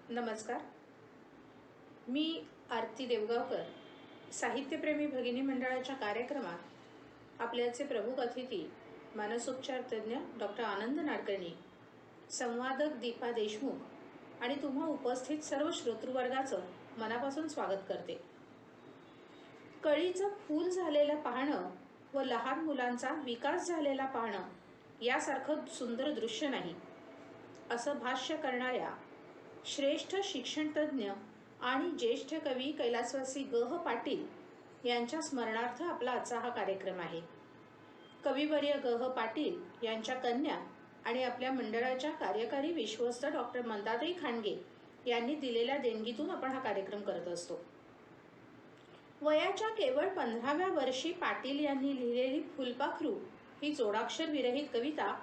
नमस्कार. मी आरती देवगावकर, साहित्यप्रेमी भगिनी मंडळाच्या कार्यक्रमात आपल्याचे प्रमुख अतिथी मानसोपचार तज्ज्ञ डॉक्टर आनंद नाडकर्णी, संवादक दीपा देशमुख आणि तुम्हा उपस्थित सर्व श्रोतृवर्गाचं मनापासून स्वागत करते. कळीचं फूल झालेलं पाहणं व लहान मुलांचा विकास झालेला पाहणं यासारखं सुंदर दृश्य नाही, असं भाष्य करणाऱ्या श्रेष्ठ शिक्षणतज्ज्ञ आणि ज्येष्ठ कवी कैलासवासी ग. पाटील यांच्या स्मरणार्थ आपला आजचा हा कार्यक्रम आहे. कविवर्य ग. पाटील यांच्या कन्या आणि आपल्या मंडळाच्या कार्यकारी विश्वस्त डॉक्टर मंदाताई खांडगे यांनी दिलेल्या देणगीतून आपण हा कार्यक्रम करत असतो. वयाच्या केवळ 15व्या वर्षी पाटील यांनी लिहिलेली फुलपाखरू ही जोडाक्षर विरहित कविता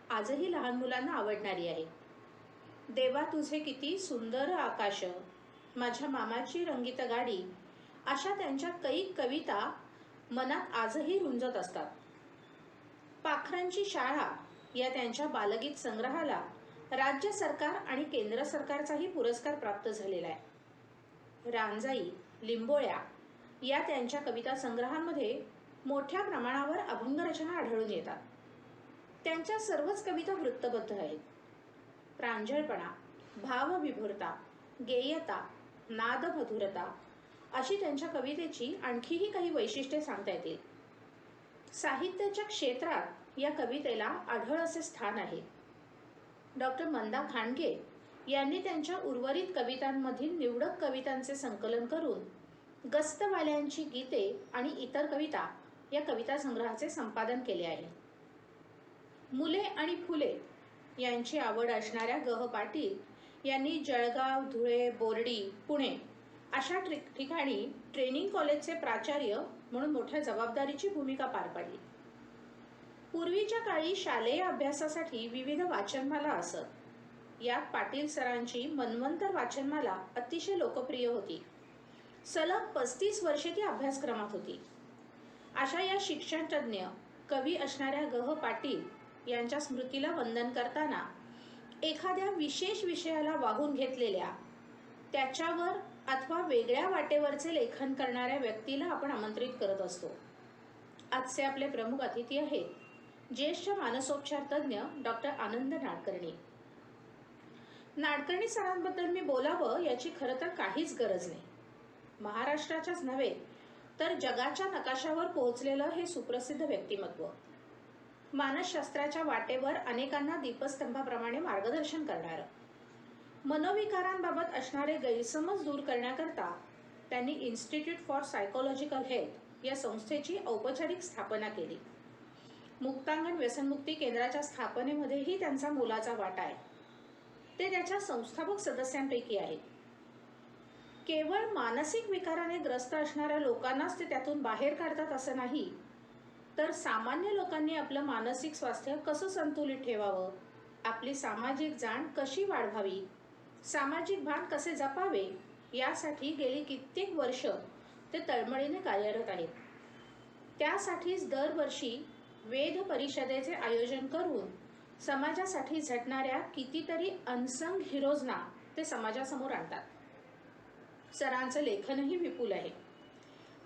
आजही लहान मुलांना आवडणारी आहे. देवा तुझे किती सुंदर आकाश, माझ्या मामाची रंगीत गाडी, अशा त्यांच्या कैक कविता मनात आजही रुंजत असतात. पाखरांची शाळा या त्यांच्या बालगीत संग्रहाला राज्य सरकार आणि केंद्र सरकारचाही पुरस्कार प्राप्त झालेला आहे. रांजाई, लिंबोळ्या या त्यांच्या कविता संग्रहांमध्ये मोठ्या प्रमाणावर अभंगरचना आढळून येतात. त्यांच्या सर्वच कविता वृत्तबद्ध आहेत. प्रांजळपणा, भावविभुरता, गेयता, नादमधुरता अशी त्यांच्या कवितेची आणखीही काही वैशिष्ट्ये सांगता येतील. साहित्याच्या क्षेत्रात या कवितेला आढळ असे स्थान आहे. डॉक्टर मंदा खांडगे यांनी त्यांच्या उर्वरित कवितांमधील निवडक कवितांचे संकलन करून गस्तवाल्यांची गीते आणि इतर कविता या कविता संग्रहाचे संपादन केले आहे. मुले आणि फुले यांची आवड असणाऱ्या ग. पाटील यांनी जळगाव, धुळे, बोर्डी, पुणे अशा ठिकाणी ट्रेनिंग कॉलेजचे प्राचार्य म्हणून मोठ्या जबाबदारीची भूमिका पार पाडली. पूर्वीच्या काळी शालेय अभ्यासासाठी विविध वाचनमाला असत. यात पाटील सरांची मनवंतर वाचनमाला अतिशय लोकप्रिय होती. सलग 35 वर्षे ती अभ्यासक्रमात होती. अशा या शिक्षणतज्ज्ञ कवी असणाऱ्या ग. पाटील यांच्या स्मृतीला वंदन करताना एखाद्या विशेष विषयाला वाहून घेतलेल्या, त्याच्यावर अथवा वेगळ्या वाटेवरचे लेखन करणाऱ्या व्यक्तीला आपण आमंत्रित करत असतो. आजचे आपले प्रमुख अतिथी आहेत ज्येष्ठ मानसोपचार तज्ज्ञ डॉक्टर आनंद नाडकर्णी. नाडकर्णी सरांबद्दल मी बोलावं याची खरं तर काहीच गरज नाही. महाराष्ट्राच्याच नव्हे तर जगाच्या नकाशावर पोहोचलेलं हे सुप्रसिद्ध व्यक्तिमत्व, मानसशास्त्राच्या वाटेवर अनेकांना दीपस्तंभाप्रमाणे मार्गदर्शन करणारं, मनोविकारांबाबत असणारे गैरसमज दूर करण्याकरता त्यांनी इन्स्टिट्यूट फॉर सायकोलॉजिकल हेल्थ या संस्थेची औपचारिक स्थापना केली. मुक्तांगण व्यसनमुक्ती केंद्राच्या स्थापनेमध्येही त्यांचा मोलाचा वाटा आहे. ते त्याच्या संस्थापक सदस्यांपैकी आहेत. केवळ मानसिक विकाराने ग्रस्त असणाऱ्या लोकांनाच ते त्यातून बाहेर काढतात असं नाही, तर सामान्य लोकांनी आपलं मानसिक स्वास्थ्य कसं संतुलित ठेवावं, आपली सामाजिक जाण कशी वाढवावी, सामाजिक भान कसे जपावे यासाठी गेली कित्येक वर्ष ते तळमळीने कार्यरत आहेत. त्यासाठीच दरवर्षी वेध परिषदेचे आयोजन करून समाजासाठी झटणाऱ्या कितीतरी अनसंग हिरोजना ते समाजासमोर आणतात. सरांचं लेखनही विपुल आहे.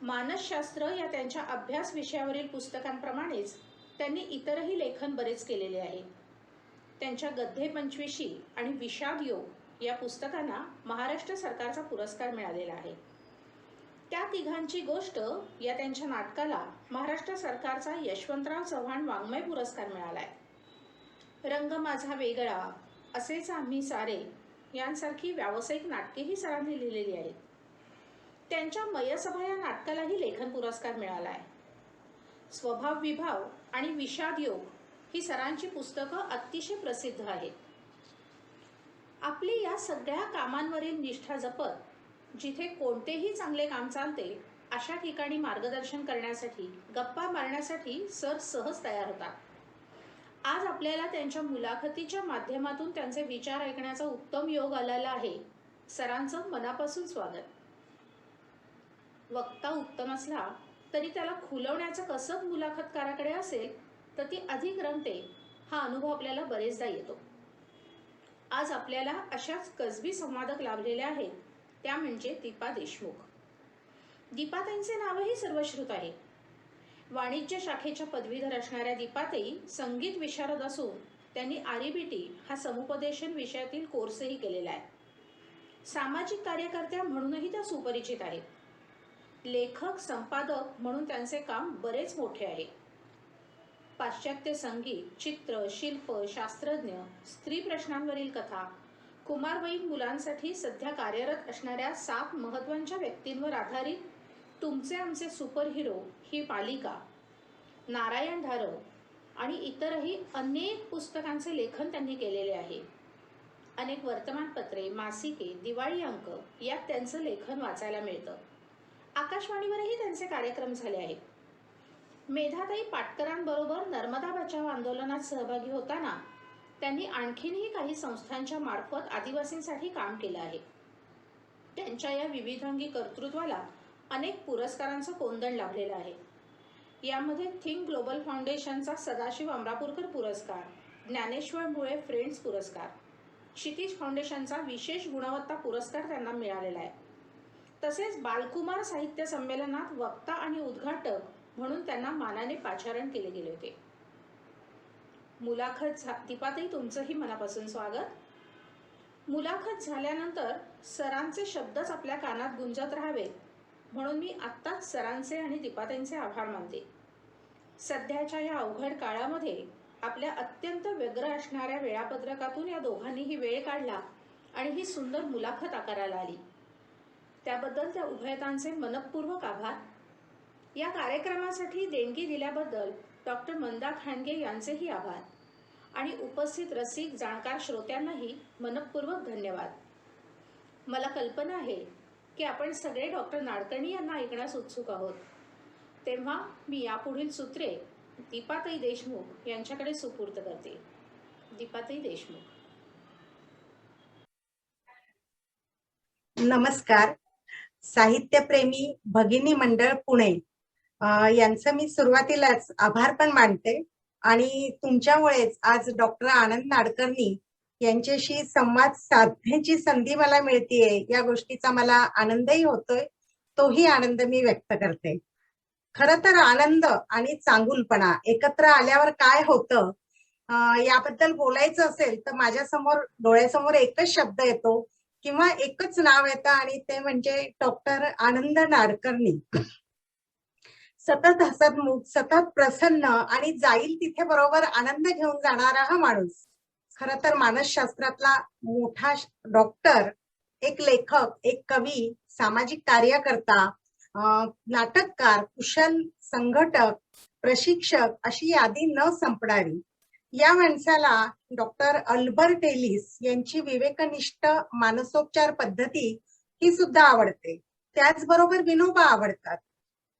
मानसशास्त्र या त्यांच्या अभ्यास विषयावरील पुस्तकांप्रमाणेच त्यांनी इतरही लेखन बरेच केलेले आहे. त्यांच्या गद्ये पंचविशी आणि विषाद योग या पुस्तकांना महाराष्ट्र सरकारचा पुरस्कार मिळालेला आहे. त्या तिघांची गोष्ट या त्यांच्या नाटकाला महाराष्ट्र सरकारचा यशवंतराव चव्हाण वाङ्मय पुरस्कार मिळाला आहे. रंग माझा वेगळा, असेच आम्ही सारे यांसारखी व्यावसायिक नाटकेही सरांनी लिहिलेली आहेत. त्यांच्या मयसभा या नाटकालाही लेखन पुरस्कार मिळाला आहे. स्वभाव विभाव आणि विषाद योग ही सरांची पुस्तकं अतिशय प्रसिद्ध आहेत. आपली या सगळ्या कामांवरील निष्ठा जपत जिथे कोणतेही चांगले काम चालते अशा ठिकाणी मार्गदर्शन करण्यासाठी, गप्पा मारण्यासाठी सर सहज तयार होतात. आज आपल्याला त्यांच्या मुलाखतीच्या माध्यमातून त्यांचे विचार ऐकण्याचा उत्तम योग आलेला आहे. सरांचं मनापासून स्वागत. वक्ता उत्तम असला तरी त्याला खुलवण्याचं कसब मुलाखतकाराकडे असेल तर ती अधिक रंगते, हा अनुभव आपल्याला बरेचदा येतो. आज आपल्याला अशाच कसबी संवादक लाभलेले आहेत, त्या म्हणजे दीपा देशमुख. दीपाताईंचे नावही सर्वश्रुत आहे. वाणिज्य शाखेच्या पदवीधर असणाऱ्या दीपाताई संगीत विशारद असून त्यांनी आरईबीटी हा समुपदेशन विषयातील कोर्सही केलेला आहे. सामाजिक कार्यकर्त्या म्हणूनही त्या सुपरिचित आहेत. लेखक संपादक म्हणून त्यांचे काम बरेच मोठे आहे. पाश्चात्य संगीत, चित्र, शिल्प, शास्त्रज्ञ, स्त्री प्रश्नांवरील कथा, कुमारवयीन मुलांसाठी सध्या कार्यरत असणाऱ्या 7 महत्त्वाच्या व्यक्तींवर आधारित तुमचे आमचे सुपर हिरो ही मालिका, नारायण धारव आणि इतरही अनेक पुस्तकांचे लेखन त्यांनी केलेले आहे. अनेक वर्तमानपत्रे, मासिके, दिवाळी अंक यात त्यांचं लेखन वाचायला मिळतं. आकाशवाणीवरही त्यांचे कार्यक्रम झाले आहेत. मेधाताई पाटकरांबरोबर नर्मदा बचाव आंदोलनात सहभागी होताना त्यांनी आणखीनही काही संस्थांच्या मार्फत आदिवासींसाठी काम केलं आहे. त्यांच्या या विविधांगी कर्तृत्वाला अनेक पुरस्कारांचं कोंदण लाभलेलं आहे. यामध्ये थिंक ग्लोबल फाउंडेशनचा सदाशिव अमरापूरकर पुरस्कार, ज्ञानेश्वर मुळे फ्रेंड्स पुरस्कार, क्षितिज फाउंडेशनचा विशेष गुणवत्ता पुरस्कार त्यांना मिळालेला आहे. तसेच बालकुमार साहित्य संमेलनात वक्ता आणि उद्घाटक म्हणून त्यांना मानाने पाचारण केले गेले होते. दीपाताई, तुमचंही मनापासून स्वागत. मुलाखत झाल्यानंतर सरांचे शब्दच आपल्या कानात गुंजत राहावेत म्हणून मी आत्ताच सरांचे आणि दीपाताईंचे आभार मानते. सध्याच्या या अवघड काळामध्ये आपल्या अत्यंत व्यग्र असणाऱ्या वेळापत्रकातून या दोघांनीही वेळ काढला आणि ही सुंदर मुलाखत आकाराला आली. त्याबद्दल त्या उभयतांचे मनःपूर्वक आभार. या कार्यक्रमासाठी देणगी दिल्याबद्दल डॉक्टर मंदा खांडगे यांचेही आभार आणि उपस्थित रसिक जाणकार श्रोत्यांनाही मनःपूर्वक धन्यवाद. मला कल्पना आहे की आपण सगळे डॉक्टर नाडकर्णी यांना ऐकण्यास उत्सुक आहोत. तेव्हा मी यापुढील सूत्रे दीपाताई देशमुख यांच्याकडे सुपूर्द करते. दीपाताई देशमुख. नमस्कार. साहित्यप्रेमी भगिनी मंडळ पुणे यांचं मी सुरुवातीलाच आभार पण मानते आणि तुमच्यामुळेच आज डॉक्टर आनंद नाडकर्णी यांच्याशी संवाद साधण्याची संधी मला मिळतेय, या गोष्टीचा मला आनंदही होतोय. तोही आनंद मी व्यक्त करते. खरं तर आनंद आणि चांगुलपणा एकत्र आल्यावर काय होतं याबद्दल बोलायचं असेल तर माझ्या समोर डोळ्यासमोर एकच शब्द येतो किंवा एकच नाव येतं आणि ते म्हणजे डॉक्टर आनंद नाडकर्णी. सतत हसतमुख, सतत प्रसन्न आणि जाईल तिथे बरोबर आनंद घेऊन जाणारा हा माणूस. खरं तर मानसशास्त्रातला मोठा डॉक्टर, एक लेखक, एक कवी, सामाजिक कार्यकर्ता, नाटककार, कुशल संघटक, प्रशिक्षक अशी यादी न संपणारी या माणसाला डॉक्टर अल्बर्ट एलिस यांची विवेकनिष्ठ मानसोपचार पद्धती ही सुद्धा आवडते. त्याचबरोबर विनोबा आवडतात.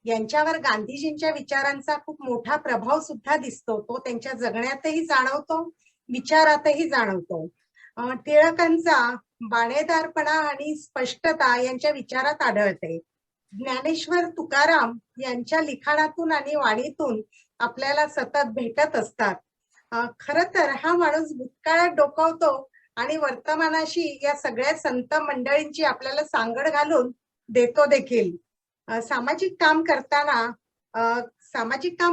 यांच्यावर गांधीजींच्या विचारांचा खूप मोठा प्रभाव सुद्धा दिसतो. तो त्यांच्या जगण्यातही जाणवतो, विचारातही जाणवतो. टिळकांचा बाणेदारपणा आणि स्पष्टता यांच्या विचारात आढळते. ज्ञानेश्वर तुकाराम यांच्या लिखाणातून आणि वाणीतून आपल्याला सतत भेटत असतात. खर तर हा माणूस भूतकाळात डोकावतो आणि वर्तमानाशी या सगळ्या संत मंडळींची आपल्याला सांगड घालून देतो देखील. सामाजिक काम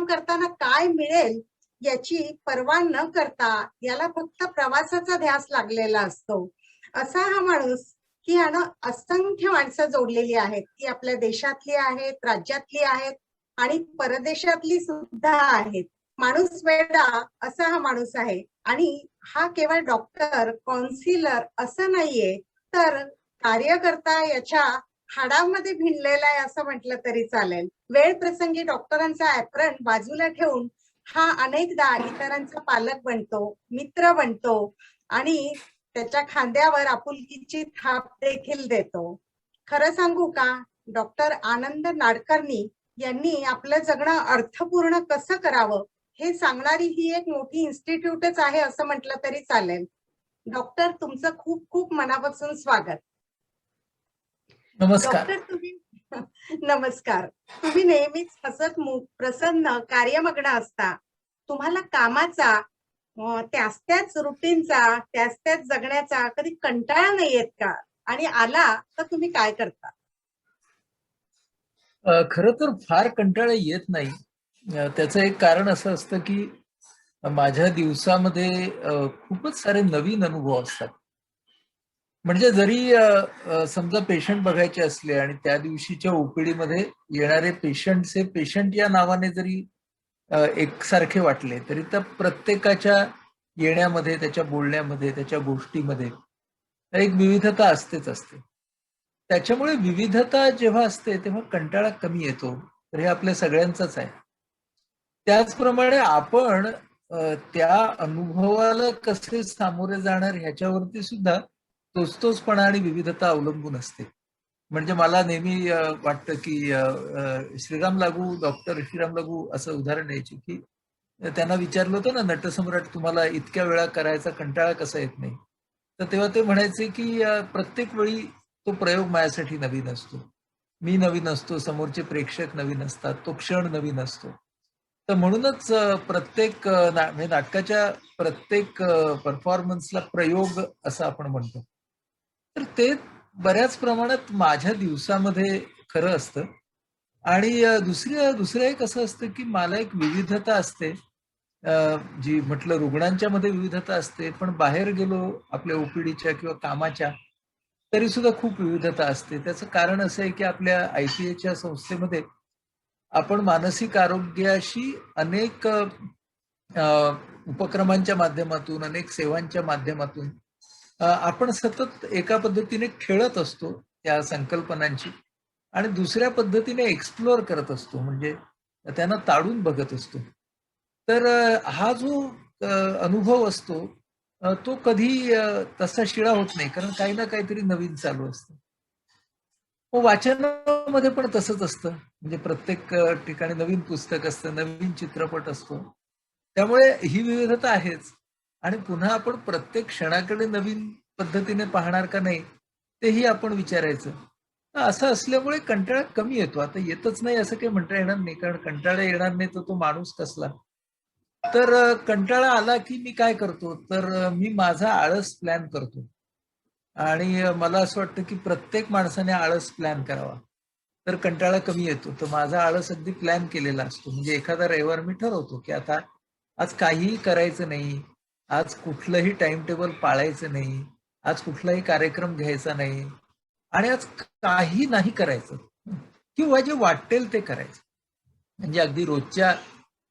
करताना काय मिळेल याची पर्वा न करता याला फक्त प्रवासाचा ध्यास लागलेला असतो. असा हा माणूस की यानं असंख्य माणसं जोडलेली आहेत, ती आपल्या देशातली आहेत, राज्यातली आहेत आणि परदेशातली सुद्धा आहेत. माणूस वेडा असा हा माणूस आहे. आणि हा केवळ डॉक्टर, काउन्सिलर असं नाहीये, तर कार्यकर्ता याच्या हाडामध्ये भिनलेला आहे असं म्हटलं तरी चालेल. वेळ प्रसंगी डॉक्टरांचा ऍप्रन बाजूला ठेवून हा अनेकदा इतरांचा पालक बनतो, मित्र बनतो आणि त्याच्या खांद्यावर आपुलकीची थाप देखील देतो. खरं सांगू का, डॉक्टर आनंद नाडकर्णी यांनी आपलं जगणं अर्थपूर्ण कसं करावं हे सांगणारी ही एक मोठी इन्स्टिट्यूटच आहे असं म्हटलं तरी चालेल. डॉक्टर, तुमचं खूप खूप मनापासून स्वागत. नमस्कार. डॉक्टर, नमस्कार. तुम्ही नेहमीच हसतमुख, प्रसन्न, कार्यमग्न असता. तुम्हाला कामाचा त्याच त्याच रुटीनचा, त्याच त्याच जगण्याचा कधी कंटाळा नाही येत का? आणि आला तर तुम्ही काय करता? खरं तर फार कंटाळा येत नाही. त्याचं एक कारण असं असतं की माझ्या दिवसामध्ये खूपच सारे नवीन अनुभव असतात. म्हणजे जरी समजा पेशंट बघायचे असले आणि त्या दिवशीच्या ओपीडीमध्ये येणारे पेशंट्स हे पेशंट या नावाने जरी एकसारखे वाटले, तरी त्या प्रत्येकाच्या येण्यामध्ये, त्याच्या बोलण्यामध्ये, त्याच्या गोष्टीमध्ये एक विविधता असतेच असते. त्याच्यामुळे विविधता जेव्हा असते, तेव्हा कंटाळा कमी येतो. तर हे आपल्या सगळ्यांचंच आहे. त्याचप्रमाणे आपण त्या अनुभवाला कसे सामोरे जाणार ह्याच्यावरती सुद्धा तोच-तोचपणा आणि विविधता अवलंबून असते. म्हणजे मला नेहमी वाटतं की श्रीराम लागू, डॉक्टर श्रीराम लागू असं उदाहरण द्यायचे की त्यांना विचारलं होतं ना, नटसम्राट तुम्हाला इतक्या वेळा करायचा कंटाळा कसा येत नाही? तर तेव्हा ते म्हणायचे की प्रत्येक वेळी तो प्रयोग माझ्यासाठी नवीन असतो. मी नवीन असतो, समोरचे प्रेक्षक नवीन असतात, तो क्षण नवीन असतो. तर म्हणूनच प्रत्येक म्हणजे नाटकाच्या प्रत्येक परफॉर्मन्सला प्रयोग असं आपण म्हणतो. तर ते बऱ्याच प्रमाणात माझ्या दिवसामध्ये खरं असतं आणि दुसरं एक असं असतं, की मला एक विविधता असते. जी म्हटलं रुग्णांच्या मध्ये विविधता असते, पण बाहेर गेलो आपल्या ओपीडीच्या किंवा कामाच्या, तरी सुद्धा खूप विविधता असते. त्याचं कारण असं आहे, की आपल्या आय-टी-आयच्या संस्थेमध्ये आपण मानसिक आरोग्याशी अनेक उपक्रमांच्या माध्यमातून, अनेक सेवांच्या माध्यमातून आपण सतत एका पद्धतीने खेळत असतो त्या संकल्पनांची आणि दुसऱ्या पद्धतीने एक्सप्लोअर करत असतो. म्हणजे त्यांना ताडून बघत असतो. तर हा जो अ, अनुभव असतो तो कधी तसा शिळा होत नाही. कारण काही ना काहीतरी नवीन चालू असतं. मग वाचनामध्ये पण तसंच असतं. म्हणजे प्रत्येक ठिकाणी नवीन पुस्तक असतं, नवीन चित्रपट असतो. त्यामुळे ही विविधता आहेच. आणि पुन्हा आपण प्रत्येक क्षणाकडे नवीन पद्धतीने पाहणार का नाही, तेही आपण विचारायचं. तर असं असल्यामुळे कंटाळा कमी येतो. आता येतच नाही असं काही म्हणता येणार नाही, कारण कंटाळा येणार नाही तर तो माणूस कसला? तर कंटाळा आला की मी काय करतो, तर मी माझा आळस प्लॅन करतो. आणि मला असं वाटतं की प्रत्येक माणसाने आळस प्लॅन करावा. तर कंटाळा कमी येतो. तर माझा आळस अगदी प्लॅन केलेला असतो. म्हणजे एखादा रविवार मी ठरवतो की आता आज काहीही करायचं नाही. आज कुठलंही टाईम टेबल पाळायचं नाही. आज कुठलाही कार्यक्रम घ्यायचा नाही. आणि आज काही नाही करायचं. किंवा जे वाटेल ते करायचं. म्हणजे अगदी रोजच्या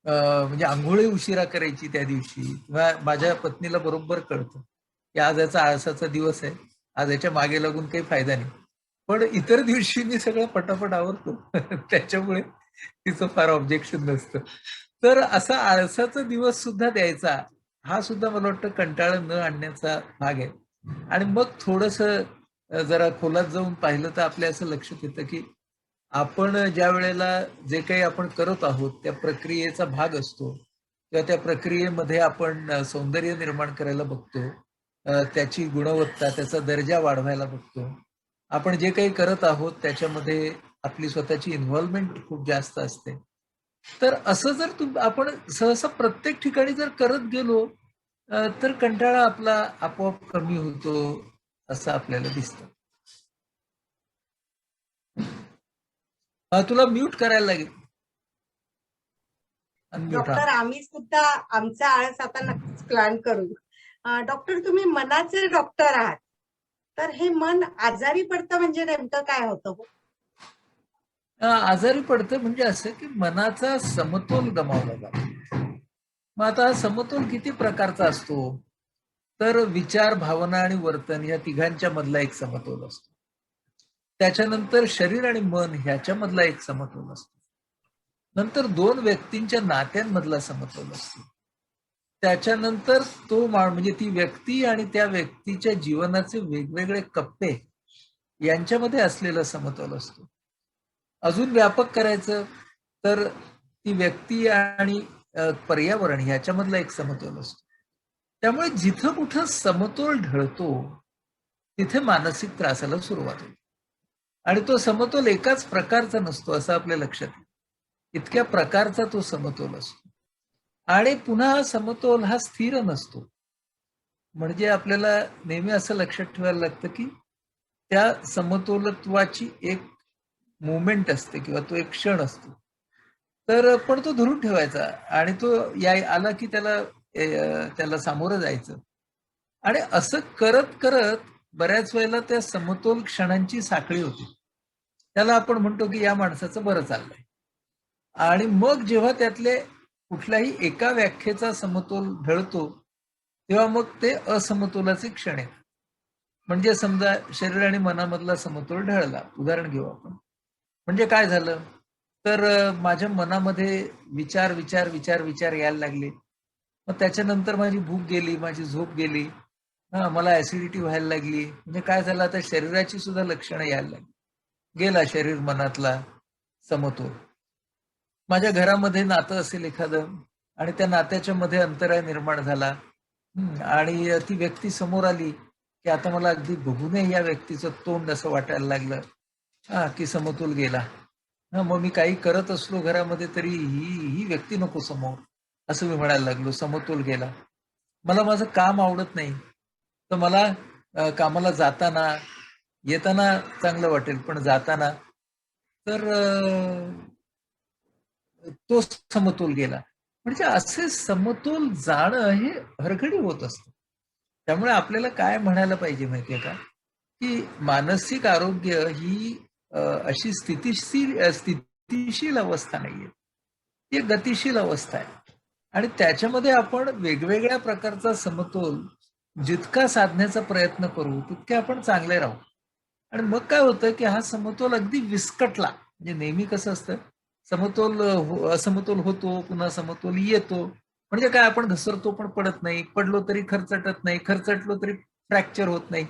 म्हणजे अंघोळी उशिरा करायची त्या दिवशी किंवा माझ्या पत्नीला बरोबर कळतं, की आज याचा आळसाचा दिवस आहे. आज याच्या मागे लागून काही फायदा नाही. पण इतर दिवशी मी सगळं पटापट आवरतो. त्याच्यामुळे तिचं फार ऑब्जेक्शन नसतं. तर असा आळसाचा दिवस सुद्धा द्यायचा, हा सुद्धा मला वाटतं कंटाळा न आणण्याचा भाग आहे. आणि मग थोडंसं जरा खोलात जाऊन पाहिलं तर आपल्या असं लक्षात येतं, की आपण ज्या वेळेला जे काही आपण करत आहोत, त्या प्रक्रियेचा भाग असतो किंवा त्या प्रक्रियेमध्ये आपण सौंदर्य निर्माण करायला बघतो. त्याची गुणवत्ता, त्याचा दर्जा वाढवायला बघतो. आपण जे काही करत आहोत, त्याच्यामध्ये आपली स्वतःची इन्व्हॉल्वमेंट खूप जास्त असते. तर असं जर आपण सहसा प्रत्येक ठिकाणी जर करत गेलो, तर कंटाळा आपला आपोआप कमी होतो, असं आपल्याला दिसतं. तुला म्यूट करायला लागेल. अनम्यूट हा. डॉक्टर, आम्ही सुद्धा आमचा आळस आता नक्कीच प्लॅन करू. डॉक्टर, तुम्ही मनाचे डॉक्टर आहात. तर हे मन आजारी पडतं म्हणजे नेमकं काय होतं हो? आजारी पडतं म्हणजे असं की मनाचा समतोल गमावला जातो. मग आता हा समतोल किती प्रकारचा असतो? तर विचार, भावना आणि वर्तन या तिघांच्या मधला एक समतोल असतो. त्याच्यानंतर शरीर आणि मन ह्याच्यामधला एक समतोल असतो. नंतर दोन व्यक्तींच्या नात्यांमधला समतोल असतो. त्याच्यानंतर म्हणजे ती व्यक्ती आणि त्या व्यक्तीच्या जीवनाचे वेगवेगळे कप्पे यांच्यामध्ये असलेला समतोल असतो. अजून व्यापक करायचं तर ती व्यक्ती आणि पर्यावरण ह्याच्यामधला एक समतोल असतो. त्यामुळे जिथं कुठं समतोल ढळतो, तिथे मानसिक त्रासाला सुरुवात होते. आणि तो समतोल एकाच प्रकारचा नसतो असं आपल्या लक्षात येतं. इतक्या प्रकारचा तो समतोल असतो. आणि पुन्हा समतोल हा स्थिर नसतो. म्हणजे आपल्याला नेहमी असं लक्षात ठेवायला लागतं, की त्या समतोलत्वाची एक मोमेंट असते किंवा तो एक क्षण असतो. तर पण तो धरून ठेवायचा आणि तो आला की त्याला सामोरं जायचं. आणि असं करत बऱ्याच वेळेला त्या समतोल क्षणांची साखळी होते. त्याला आपण म्हणतो, की या माणसाचं बरं चाललंय. आणि मग जेव्हा त्यातले कुठल्याही एका व्याख्येचा समतोल ढळतो, तेव्हा मग ते असमतोलाचे क्षण आहेत. म्हणजे समजा शरीर आणि मनामधला समतोल ढळला. उदाहरण घेऊ आपण. म्हणजे काय झालं? तर माझ्या मनामध्ये विचार यायला लागले. मग त्याच्यानंतर माझी भूक गेली, माझी झोप गेली. हां, मला ॲसिडिटी व्हायला लागली. म्हणजे काय झालं आता शरीराची सुद्धा लक्षणं यायला लागली. गेला शरीर मनातला समतोल. माझ्या घरामध्ये नातं असेल एखादं आणि त्या नात्याच्या मध्ये अंतराय निर्माण झाला. आणि ती व्यक्ती समोर आली, की आता मला अगदी बघूनही या व्यक्तीचं तोंड असं वाटायला लागलं, की समतोल गेला. मग मी काही करत असलो घरामध्ये तरी ही व्यक्ती नको समोर, असं मी म्हणायला लागलो. समतोल गेला. मला माझं काम आवडत नाही. तर मला कामाला जाताना, येताना चांगलं वाटेल, पण जाताना तर तो समतोल गेला. म्हणजे असे समतोल जाणं हे हरघडी होत असतं. त्यामुळे आपल्याला काय म्हणायला पाहिजे माहितीये का, की मानसिक आरोग्य ही अशी स्थितीशील अवस्था नाहीये. ती एक गतिशील अवस्था आहे. आणि त्याच्यामध्ये आपण वेगवेगळ्या प्रकारचा समतोल जितका साधण्याचा प्रयत्न करू, तितके आपण चांगले राहू. आणि मग काय होतं, की हा समतोल अगदी विस्कटला. म्हणजे नेहमी कसं असतं, असमतोल होतो, पुन्हा समतोल येतो. म्हणजे काय आपण घसरतो पण पडत नाही, पडलो तरी खरचटत नाही, खरचटलो तरी फ्रॅक्चर होत नाही.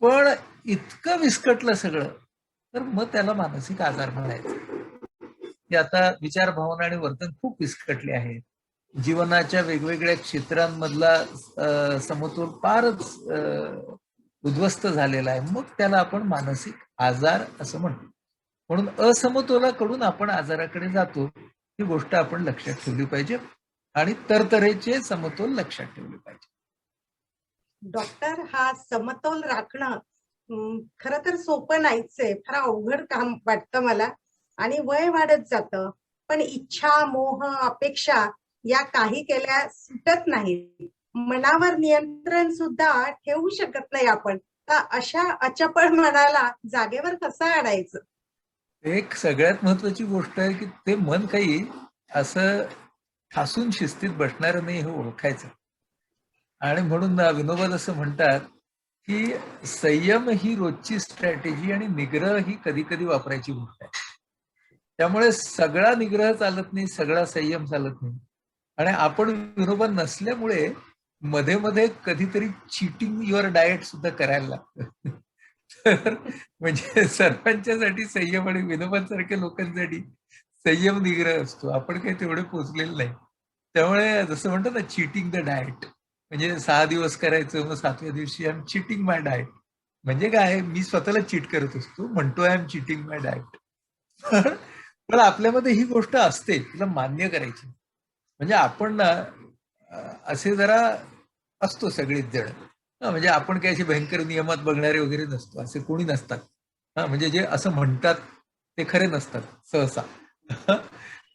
पण इतकं विस्कटलं सगळं, तर मग त्याला मानसिक आजार म्हणायचं. की आता विचार, भावना आणि वर्तन खूप विस्कटले आहे. जीवनाच्या वेगवेगळ्या क्षेत्रांमधला समतोल फारच उद्ध्वस्त झालेला आहे. मग त्याला आपण मानसिक आजार असं म्हणतो. म्हणून असमतोलाकडून आपण आजाराकडे जातो. ही गोष्ट आपण लक्षात ठेवली पाहिजे आणि तरतऱ्हेचे समतोल लक्षात ठेवले पाहिजे. डॉक्टर, हा समतोल राखणं खरं तर सोपं नाहीच आहे. फार अवघड काम वाटतं मला आणि वय वाढत जातं. पण इच्छा, मोह, अपेक्षा या काही केल्या सुटत नाहीत. मनावर नियंत्रण सुद्धा ठेवू शकत नाही आपण. तर अशा अचपळ मनाला जागेवर कसं आणायचं? एक सगळ्यात महत्वाची गोष्ट आहे, की ते मन काही असं ठासून शिस्तीत बसणारं नाही हे ओळखायचं. आणि म्हणून विनोबा असं म्हणतात, की संयम ही रोजची स्ट्रॅटेजी आणि निग्रह ही कधी-कधी वापरायची गोष्ट आहे. त्यामुळे सगळा निग्रह चालत नाही, सगळा संयम चालत नाही. आणि आपण विनोबा नसल्यामुळे मध्ये-मध्ये कधीतरी चीटिंग युअर डाएट सुद्धा करायला लागतं. तर म्हणजे सर्वांच्यासाठी संयम आणि विनोबांसारख्या लोकांसाठी संयम निग्रह असतो. आपण काही तेवढे पोचलेले नाही. त्यामुळे जसं म्हणतो ना, चीटिंग द डाएट. म्हणजे 6 दिवस करायचं, मग 7व्या दिवशी I am cheating my diet. म्हणजे काय, मी स्वतःला चीट करत असतो. म्हणतो I am cheating my diet. पण आपल्यामध्ये ही गोष्ट असते, तिला मान्य करायची. म्हणजे आपण ना असे जरा असतो सगळेच जण. म्हणजे आपण काही असे भयंकर नियमात बघणारे वगैरे नसतो. असे कोणी नसतात. म्हणजे जे असं म्हणतात ते खरे नसतात सहसा.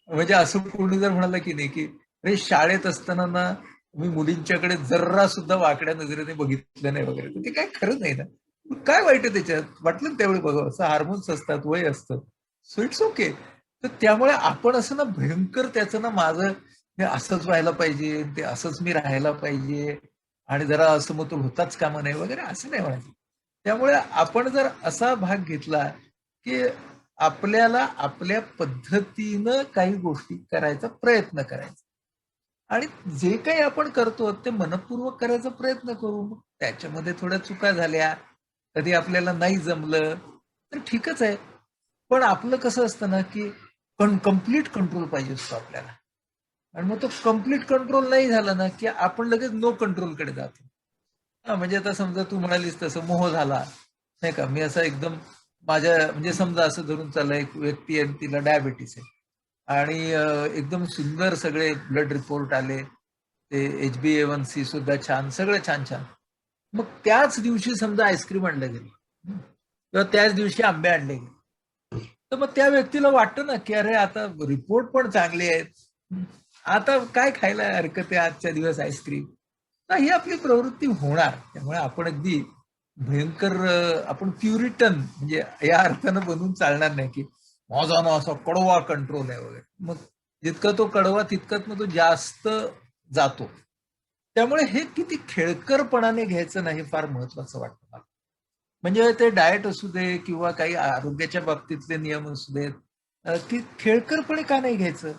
म्हणजे असं कोणी जर म्हणालं की नाही, की अरे शाळेत असताना ना मी मुलींच्याकडे जर्रा सुद्धा वाकड्या नजरेने बघितलं नाही वगैरे, तर ते काय खरं नाही ना. काय वाईट आहे त्याच्यात? वाटलं ना त्यावेळी बघावं. असं हार्मोन्स असतात, वय असतं. So it's okay. तर त्यामुळे आपण असं ना भयंकर त्याचं ना माझं हे असंच व्हायला पाहिजे, ते असंच मी राहायला पाहिजे आणि जरा असमतोल होताच कामा नये वगैरे असं नाही म्हणायचं. त्यामुळे आपण जर असा भाग घेतला, की आपल्याला आपल्या पद्धतीनं काही गोष्टी करायचा प्रयत्न करायचा. आणि जे काही आपण करतो ते मनःपूर्वक करायचा प्रयत्न करू. मग त्याच्यामध्ये थोड्या चुका झाल्या, कधी आपल्याला नाही जमलं, तर ठीकच आहे. पण आपलं कसं असतं ना, की कंप्लीट कंट्रोल पाहिजे असतो आपल्याला. आणि मग तो कंप्लीट कंट्रोल नाही झाला ना, की आपण लगेच नो कंट्रोलकडे जातो. म्हणजे आता समजा तू म्हणालीस तसं मोह झाला, नाही का? मी असं एकदम माझ्या म्हणजे समजा असं धरून चालला एक व्यक्ती आहे आणि तिला डायबिटीस आहे. आणि एकदम सुंदर सगळे ब्लड रिपोर्ट आले, ते HbA1c सुद्धा छान, सगळं छान छान. मग त्याच दिवशी समजा आईस्क्रीम आणलं गेलं, किंवा त्याच दिवशी आंबे आणले गेले, तर मग त्या व्यक्तीला वाटतं ना की अरे आता रिपोर्ट पण चांगले आहेत, आता काय खायला हरकत आहे आजच्या दिवस आईस्क्रीम. तर ही आपली प्रवृत्ती होणार. त्यामुळे आपण अगदी भयंकर आपण प्युरिटन म्हणजे या अर्थानं बनून चालणार नाही की माझा ना असा कडवा कंट्रोल आहे वगैरे. मग जितका तो कडवा तितकंच मग तो जास्त जातो. त्यामुळे हे किती खेळकरपणाने घ्यायचं नाही फार महत्वाचं वाटतं मला. म्हणजे ते डाएट असू दे किंवा काही आरोग्याच्या बाबतीतले नियम असू देत, की खेळकरपणे का नाही घ्यायचं.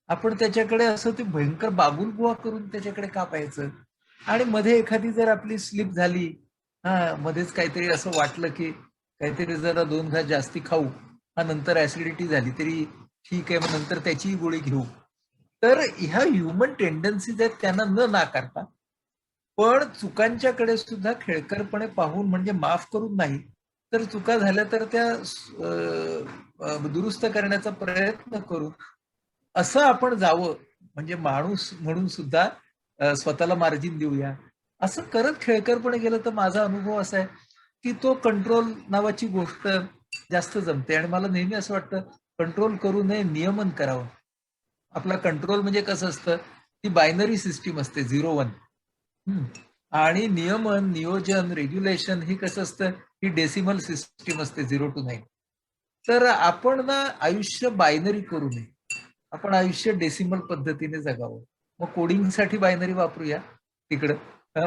आपण त्याच्याकडे असं ते भयंकर बागुलबुवा करून त्याच्याकडे का पाहायचं. आणि मध्ये एखादी जर आपली स्लिप झाली, हा मध्येच काहीतरी असं वाटलं की काहीतरी जरा 2 घास जास्ती खाऊ, हा नंतर ऍसिडिटी झाली तरी ठीक आहे, मग नंतर त्याचीही गोळी घेऊ. तर ह्या ह्युमन टेंडन्सीज आहेत त्यांना न नाकारता, पण चुकांच्याकडे सुद्धा खेळकरपणे पाहून म्हणजे माफ करून नाही, तर चुका झाल्या तर त्या दुरुस्त करण्याचा प्रयत्न करून असं आपण जावं. म्हणजे माणूस म्हणून सुद्धा स्वतःला मार्जिन देऊया. असं करत खेळकरपणे गेलं तर माझा अनुभव असा आहे की तो कंट्रोल नावाची गोष्ट जास्त जमते. आणि मला नेहमी असं वाटतं कंट्रोल करू नये, नियमन करावं. आपला कंट्रोल म्हणजे कसं असतं, ती बायनरी सिस्टीम असते 0-1. आणि नियमन, नियोजन, रेग्युलेशन हे कसं असतं, ही डेसिमल सिस्टीम असते 0 to 9. तर आपण ना आयुष्य बायनरी करू नये. आपण आयुष्य डेसिमल पद्धतीने जगावं. मग कोडिंगसाठी बायनरी वापरूया तिकडं,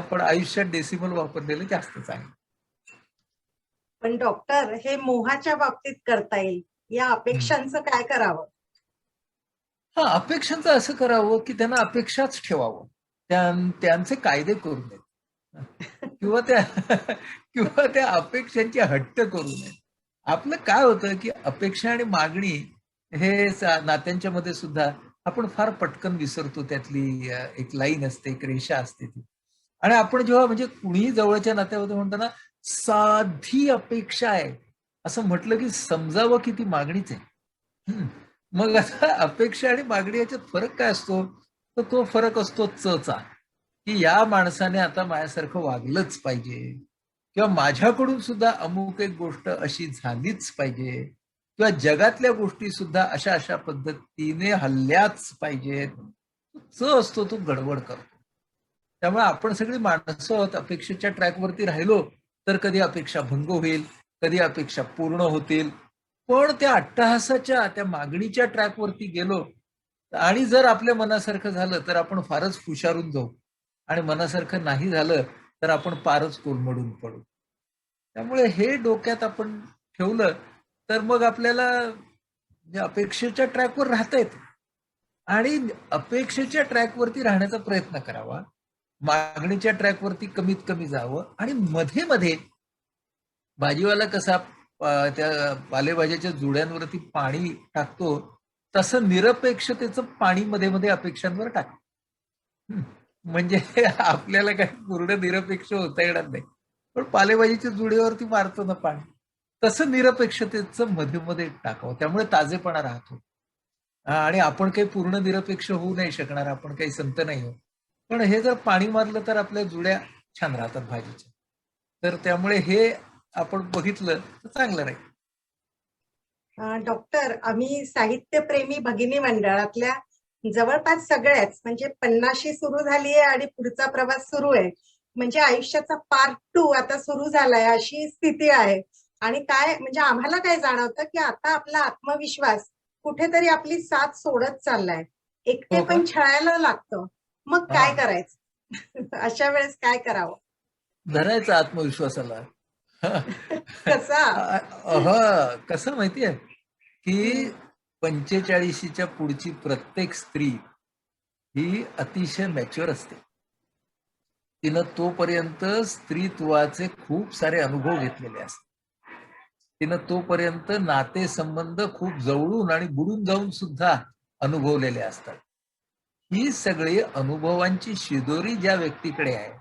पण आयुष्यात डेसिमल वापरलेलं जास्त चांगलं. पण डॉक्टर, हे मोहाच्या बाबतीत करता येईल, या अपेक्षांचं काय करावं? हा, अपेक्षांचं असं करावं की त्यांना अपेक्षाच ठेवावं. त्यांचे कायदे करू नयेत. किंवा त्या किंवा त्या अपेक्षांची हट्ट करू नये. आपलं काय होतं की अपेक्षा आणि मागणी हे नात्यांच्या मध्ये सुद्धा आपण फार पटकन विसरतो. त्यातली एक लाईन असते, एक रेषा असते ती. आणि आपण जेव्हा म्हणजे कुणीही जवळच्या नात्यामध्ये म्हणतो ना, साधी अपेक्षा आहे असं म्हटलं की समजावं की ती मागणीच आहे. हं. मग आता अपेक्षा आणि मागणी याच्यात फरक काय असतो? तर तो फरक असतो चा, की या माणसाने आता माझ्यासारखं वागलंच पाहिजे, किंवा माझ्याकडून सुद्धा अमुक एक गोष्ट अशी झालीच पाहिजे, किंवा जगातल्या गोष्टी सुद्धा अशा अशा पद्धतीने हल्ल्याच पाहिजेत. असतो तो गडबड करतो. त्यामुळे आपण सगळी माणसं आहोत. अपेक्षेच्या ट्रॅकवरती राहिलो तर कधी अपेक्षा भंग होईल, कधी अपेक्षा पूर्ण होतील. पण त्या अट्टहासाच्या, त्या मागणीच्या ट्रॅकवरती गेलो आणि जर आपल्या मनासारखं झालं तर आपण फारच हुशारून जाऊ, आणि मनासारखं नाही झालं तर आपण फारच कोलमडून पडू. त्यामुळे हे डोक्यात आपण ठेवलं तर मग आपल्याला म्हणजे अपेक्षेच्या ट्रॅकवर राहता येतं. आणि अपेक्षेच्या ट्रॅकवरती राहण्याचा प्रयत्न करावा. मागणीच्या ट्रॅकवरती कमीत कमी जावं. आणि मध्ये मध्ये भाजीवाला कसा त्या पालेभाज्याच्या जुड्यांवरती पाणी टाकतो, तसं निरपेक्षतेचं पाणी मध्ये मध्ये अपेक्षांवर टाक. हं. म्हणजे आपल्याला काही पूर्ण निरपेक्ष होता येणार नाही. पण पालेभाजीच्या जुडीवरती मारतो ना पाणी, तसं निरपेक्षतेचं मध्ये मध्ये टाकावं. त्यामुळे ताजेपणा राहतो. आणि आपण काही पूर्ण निरपेक्ष होऊ नाही शकणार. आपण काही संत नाही आहोत. पण हे जर पाणी मारलं तर आपल्या जुड्या छान राहतात भाजीच्या. तर त्यामुळे हे आपण बघितलं तर चांगलं राहील. डॉक्टर, आम्ही साहित्यप्रेमी भगिनी मंडळातल्या जवळपास सगळ्याच, म्हणजे 50शी सुरू झाली आहे आणि पुढचा प्रवास सुरू आहे. म्हणजे आयुष्याचा पार्ट 2 आता सुरू झालाय, अशी स्थिती आहे. आणि काय म्हणजे आम्हाला काय जाणवतं की आता आपला आत्मविश्वास कुठेतरी आपली साथ सोडत चाललाय. हो का? एकटेपण छळायला लागतं. मग हा. काय करायचं? अशा वेळेस काय करावं? धरायचं आत्मविश्वासाला. कसा? कसं माहितीये की हम्म. 45च्या पुढची प्रत्येक स्त्री ही अतिशय मॅच्युअर असते. तिनं तोपर्यंत स्त्रीत्वाचे खूप सारे अनुभव घेतलेले असतात. तिनं तोपर्यंत नातेसंबंध खूप जवळून आणि बुडून जाऊन सुद्धा अनुभवलेले असतात. ही सगळी अनुभवांची शिदोरी ज्या व्यक्तीकडे आहे,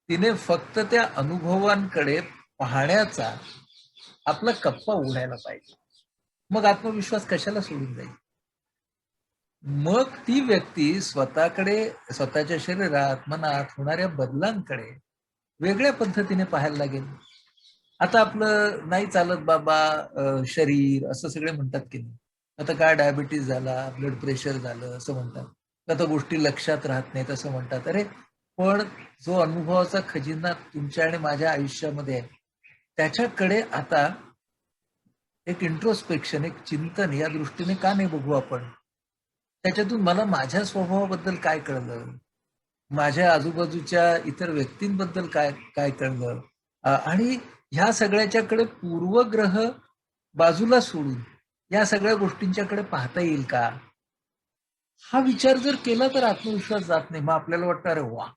तिने फक्त त्या अनुभवांकडे पाहण्याचा आपला कप्पा उघडायला पाहिजे. मग आत्मविश्वास कशाला सोडून जाईल. मग ती व्यक्ती स्वतःच्या शरीरात मनात होणाऱ्या बदलांकडे वेगळ्या पद्धतीने पाहायला लागेल. आता आपलं नाही चालत बाबा शरीर असं सगळे म्हणतात की नाही. आता काय डायबिटीज झाला, ब्लड प्रेशर झालं असं म्हणतात. आता गोष्टी लक्षात राहत नाहीत असं म्हणतात. अरे पण जो अनुभवाचा खजिना तुमच्या आणि माझ्या आयुष्यामध्ये आहे, त्याच्याकडे आता एक इंट्रोस्पेक्शन, एक चिंतन या दृष्टीने का नाही बघू आपण? त्याच्यातून मला माझ्या स्वभावाबद्दल काय कळलं? माझ्या आजूबाजूच्या इतर व्यक्तींबद्दल काय काय कळलं? आणि ह्या सगळ्याच्याकडे पूर्वग्रह बाजूला सोडून या सगळ्या गोष्टींच्याकडे पाहता येईल का? हा विचार जर केला तर आत्मविश्वास जात नाही. मग आपल्याला वाटतं अरे वा,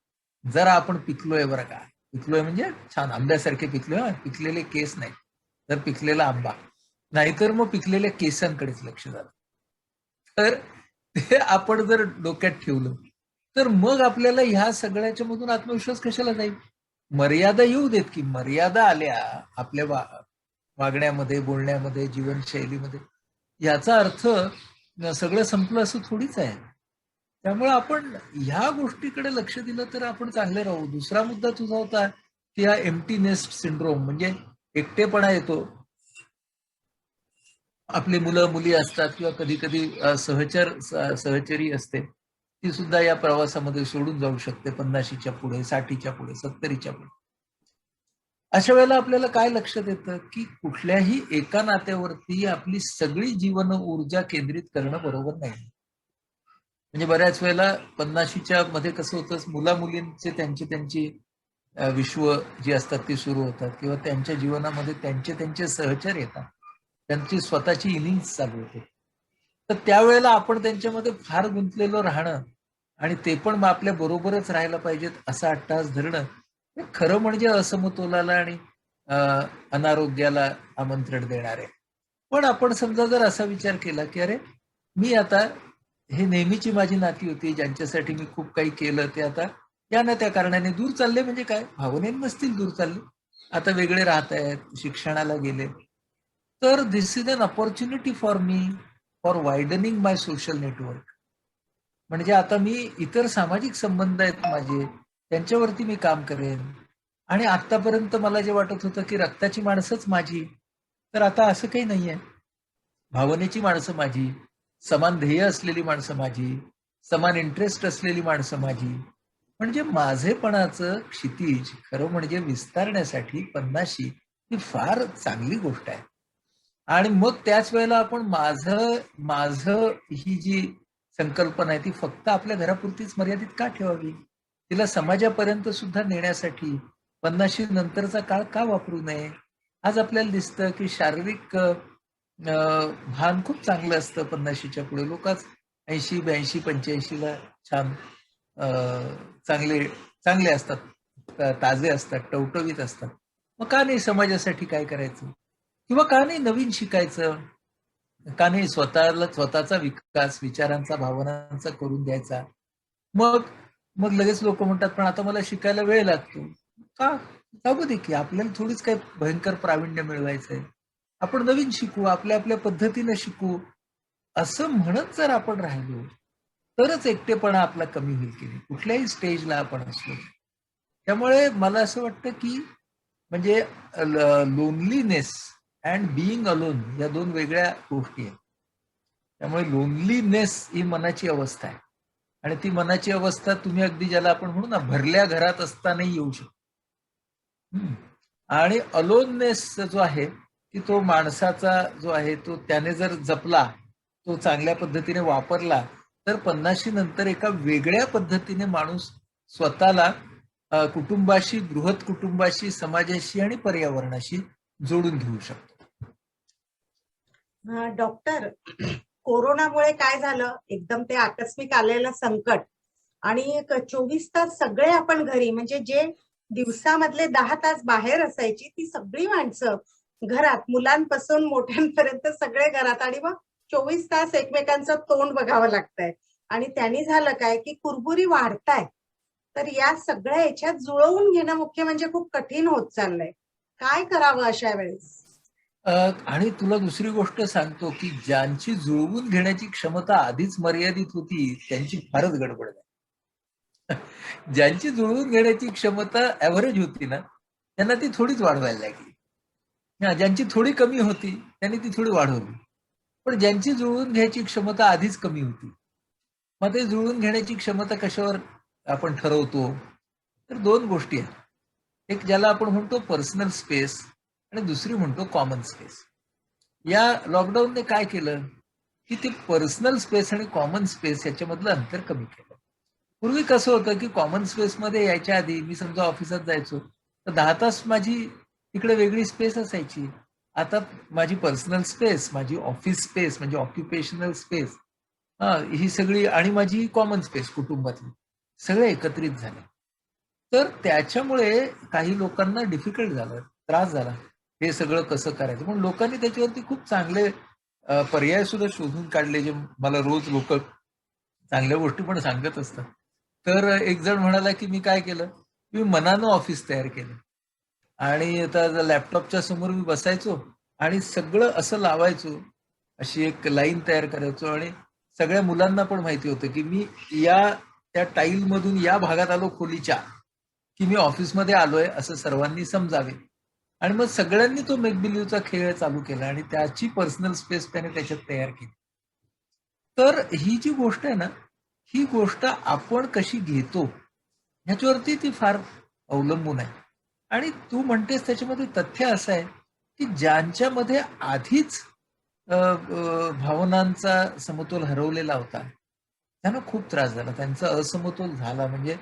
जरा आपण पिकलोय बरं का. पिकलोय म्हणजे छान आंब्यासारखे पिकलोय हं. पिकलेले केस नाही, तर पिकलेला आंबा. नाहीतर मग पिकलेल्या केसांकडेच लक्ष जातं. तर ते आपण जर डोक्यात ठेवलं, तर मग आपल्याला ह्या सगळ्याच्या मधून आत्मविश्वास कशाला जाईल? मर्यादा येऊ देत, की मर्यादा आल्या आपल्या वागण्यामध्ये, बोलण्यामध्ये, जीवनशैलीमध्ये, याचा अर्थ सगळं संपलं असं थोडीच आहे. त्यामुळे आपण ह्या गोष्टीकडे लक्ष दिलं तर आपण चांगले राहू. दुसरा मुद्दा तुझा होता, की हा एम्प्टी नेस्ट सिंड्रोम म्हणजे एकटेपणा येतो. आपली मुलं मुली असतात किंवा कधी कधी सहचरी असते, ती सुद्धा या प्रवासामध्ये सोडून जाऊ शकते 50च्या पुढे, 60च्या पुढे, 70च्या पुढे. अशा वेळेला आपल्याला काय लक्षात येतं, की कुठल्याही एका नात्यावरती आपली सगळी जीवन ऊर्जा केंद्रित करणं बरोबर नाही. म्हणजे बऱ्याच वेळेला 50च्या मध्ये कसं होतं, मुला मुलींचे त्यांची त्यांची विश्व जी असतात ती सुरू होतात किंवा त्यांच्या जीवनामध्ये त्यांचे त्यांचे सहचर येतात, त्यांची स्वतःची इनिंग्स चालू होते. तर त्यावेळेला आपण त्यांच्यामध्ये फार गुंतलेलो राहणं आणि ते पण मग आपल्या बरोबरच राहायला पाहिजेत असा अट्टहास धरणं, हे खरं म्हणजे असमतोलाला आणि अ, अनारोग्याला आमंत्रण देणार आहे. पण आपण समजा जर असा विचार केला, की अरे मी आता हे नेहमीची माझी नाती होती, ज्यांच्यासाठी मी खूप काही केलं, ते आता या ना त्या कारणाने दूर चालले. म्हणजे काय, भावनेने नसतील दूर चालले, आता वेगळे राहत आहेत, शिक्षणाला गेले. तर this is an opportunity for me for widening my social network. म्हणजे आता मी इतर सामाजिक संबंध आहेत माझे, त्यांच्यावरती मी काम करेन. आणि आतापर्यंत मला जे वाटत होतं की रक्ताची माणसंच माझी, तर आता असं काही नाहीये. भावनेची माणसं माझी, समान ध्येय असलेली माणसं माझी, समान इंटरेस्ट असलेली माणसं माझी. म्हणजे माझेपणाचं क्षितिज खरं म्हणजे विस्तारण्यासाठी 50शी ही फार चांगली गोष्ट आहे. आणि मग त्याच वेळेला आपण माझं माझं ही जी संकल्पना आहे ती फक्त आपल्या घरापुरतीच मर्यादित का ठेवावी? तिला समाजापर्यंत सुद्धा नेण्यासाठी 50शी नंतरचा काळ का वापरू नये? आज आपल्याला दिसतं की शारीरिक भान खूप चांगलं असतं 50शीच्या पुढे. लोक 80, 82, 85ला छान अ, चांगले चांगले असतात, ताजे असतात, टवटवीत असतात. मग का नाही समाजासाठी काय करायचं? किंवा का नाही नवीन शिकायचं? का नाही स्वतःचा विकास विचारांचा, भावनांचा करून द्यायचा? मग मग लगेच लोक म्हणतात, पण आता मला शिकायला वेळ लागतो. का? जाऊ दे की आपल्याला थोडीच काही भयंकर प्रावीण्य मिळवायचंय. आपण नवीन शिकू, आपल्या आपल्या पद्धतीने शिकू, असं म्हणत जर आपण राहिलो, तरच एकटेपणा आपला कमी होईल की नाही, कुठल्याही स्टेजला आपण असलो. त्यामुळे मला असं वाटतं की म्हणजे लोनलीनेस अँड बिईंग अलोन या दोन वेगळ्या गोष्टी आहेत. त्यामुळे लोनलीनेस ही मनाची अवस्था आहे. आणि ती मनाची अवस्था तुम्ही अगदी ज्याला आपण म्हणू ना, भरल्या घरात असतानाही येऊ शकते. हं. आणि अलोननेस जो आहे, की तो माणसाचा जो आहे तो त्याने जर जपला, तो चांगल्या पद्धतीने वापरला, तर 50शी नंतर एका वेगळ्या पद्धतीने माणूस स्वतःला कुटुंबाशी, बृहत कुटुंबाशी, समाजाशी आणि पर्यावरणाशी जोडून घेऊ शकतो. डॉक्टर, कोरोनामुळे काय झालं, एकदम ते आकस्मिक आलेलं संकट आणि 24 तास सगळे आपण घरी, म्हणजे जे दिवसामधले 10 तास बाहेर असायची ती सगळी माणसं घरात, मुलांपासून मोठ्यांपर्यंत सगळे घरात, आणि मग 24 तास एकमेकांचं तोंड बघावं लागतंय. आणि त्यांनी झालं काय, की कुरबुरी वाढताय. तर या सगळ्या याच्यात जुळवून घेणं मुख्य म्हणजे खूप कठीण होत चाललंय. काय करावं अशा वेळेस? आणि तुला दुसरी गोष्ट सांगतो, की ज्यांची जुळवून घेण्याची क्षमता आधीच मर्यादित होती, त्यांची फारच गडबड झाली. ज्यांची जुळवून घेण्याची क्षमता ॲव्हरेज होती ना, त्यांना ती थोडीच वाढवायला लागली. हां, ज्यांची थोडी कमी होती, त्यांनी ती थोडी वाढवली. पण ज्यांची जुळवून घ्यायची क्षमता आधीच कमी होती, मग ते जुळवून घेण्याची क्षमता कशावर आपण ठरवतो? तर 2 गोष्टी आहेत. एक ज्याला आपण म्हणतो पर्सनल स्पेस आणि दुसरी म्हणतो कॉमन स्पेस. या लॉकडाऊनने काय केलं, की ते पर्सनल स्पेस आणि कॉमन स्पेस याच्यामधलं अंतर कमी केलं. पूर्वी कसं होतं, की कॉमन स्पेसमध्ये यायच्या आधी मी समजा ऑफिसात जायचो, तर 10 तास माझी तिकडे वेगळी स्पेस असायची. आता माझी पर्सनल स्पेस, माझी ऑफिस स्पेस म्हणजे ऑक्युपेशनल स्पेस ही सगळी आणि माझी कॉमन स्पेस कुटुंबातली, सगळे एकत्रित झाले. तर त्याच्यामुळे काही लोकांना डिफिकल्ट झालं, त्रास झाला. हे सगळं कसं करायचं? पण लोकांनी त्याच्यावरती खूप चांगले पर्याय सुद्धा शोधून काढले, जे मला रोज लोकं चांगल्या गोष्टी पण सांगत असतात. तर एक जण म्हणाला, की "मी काय केलं, मी मनानं ऑफिस तयार केलं आणि आता लॅपटॉपच्या समोर मी बसायचो आणि सगळं असं लावायचो, अशी एक लाईन तयार करायचो आणि सगळ्या मुलांना पण माहिती होतं, की मी त्या टाईलमधून या भागात आलो खोलीच्या, की मी ऑफिसमध्ये आलोय असं सर्वांनी समजावे." आणि मग सगळ्यांनी तो मेक बिलीव्हचा खेळ चालू केला आणि त्याची पर्सनल स्पेस त्याने त्याच्यात तयार केली. तर ही जी गोष्ट आहे ना, ही गोष्ट आपण कशी घेतो, ह्याच्यावरती ती फार अवलंबून आहे. आणि तू म्हणतेस त्याच्यामध्ये तथ्य असं आहे, की ज्यांच्यामध्ये आधीच भावनांचा समतोल हरवलेला होता, त्यांना खूप त्रास झाला. त्यांचा असमतोल झाला म्हणजे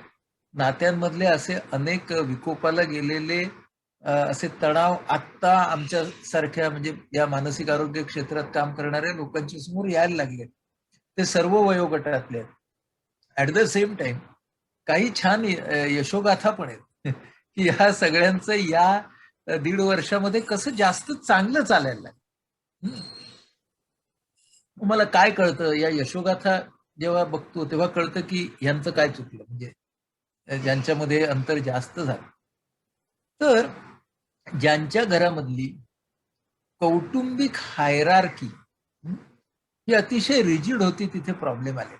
नात्यांमधले असे अनेक विकोपाला गेलेले असे तणाव आत्ता आमच्या सारख्या म्हणजे या मानसिक आरोग्य क्षेत्रात काम करणाऱ्या लोकांच्या समोर यायला लागले. ते सर्व वयोगटातले आहेत. ॲट द सेम टाईम काही छान यशोगाथा पण आहेत, की ह्या सगळ्यांचं या 1.5 वर्षामध्ये कसं जास्त चांगलं चालायला लागलं. हं. मला काय कळतं या यशोगाथा जेव्हा बघतो तेव्हा कळतं, की ह्यांचं काय चुकलं म्हणजे ज्यांच्यामध्ये अंतर जास्त झालं. तर ज्यांच्या घरामधली कौटुंबिक हायरार्की ही अतिशय रिजिड होती तिथे प्रॉब्लेम आले.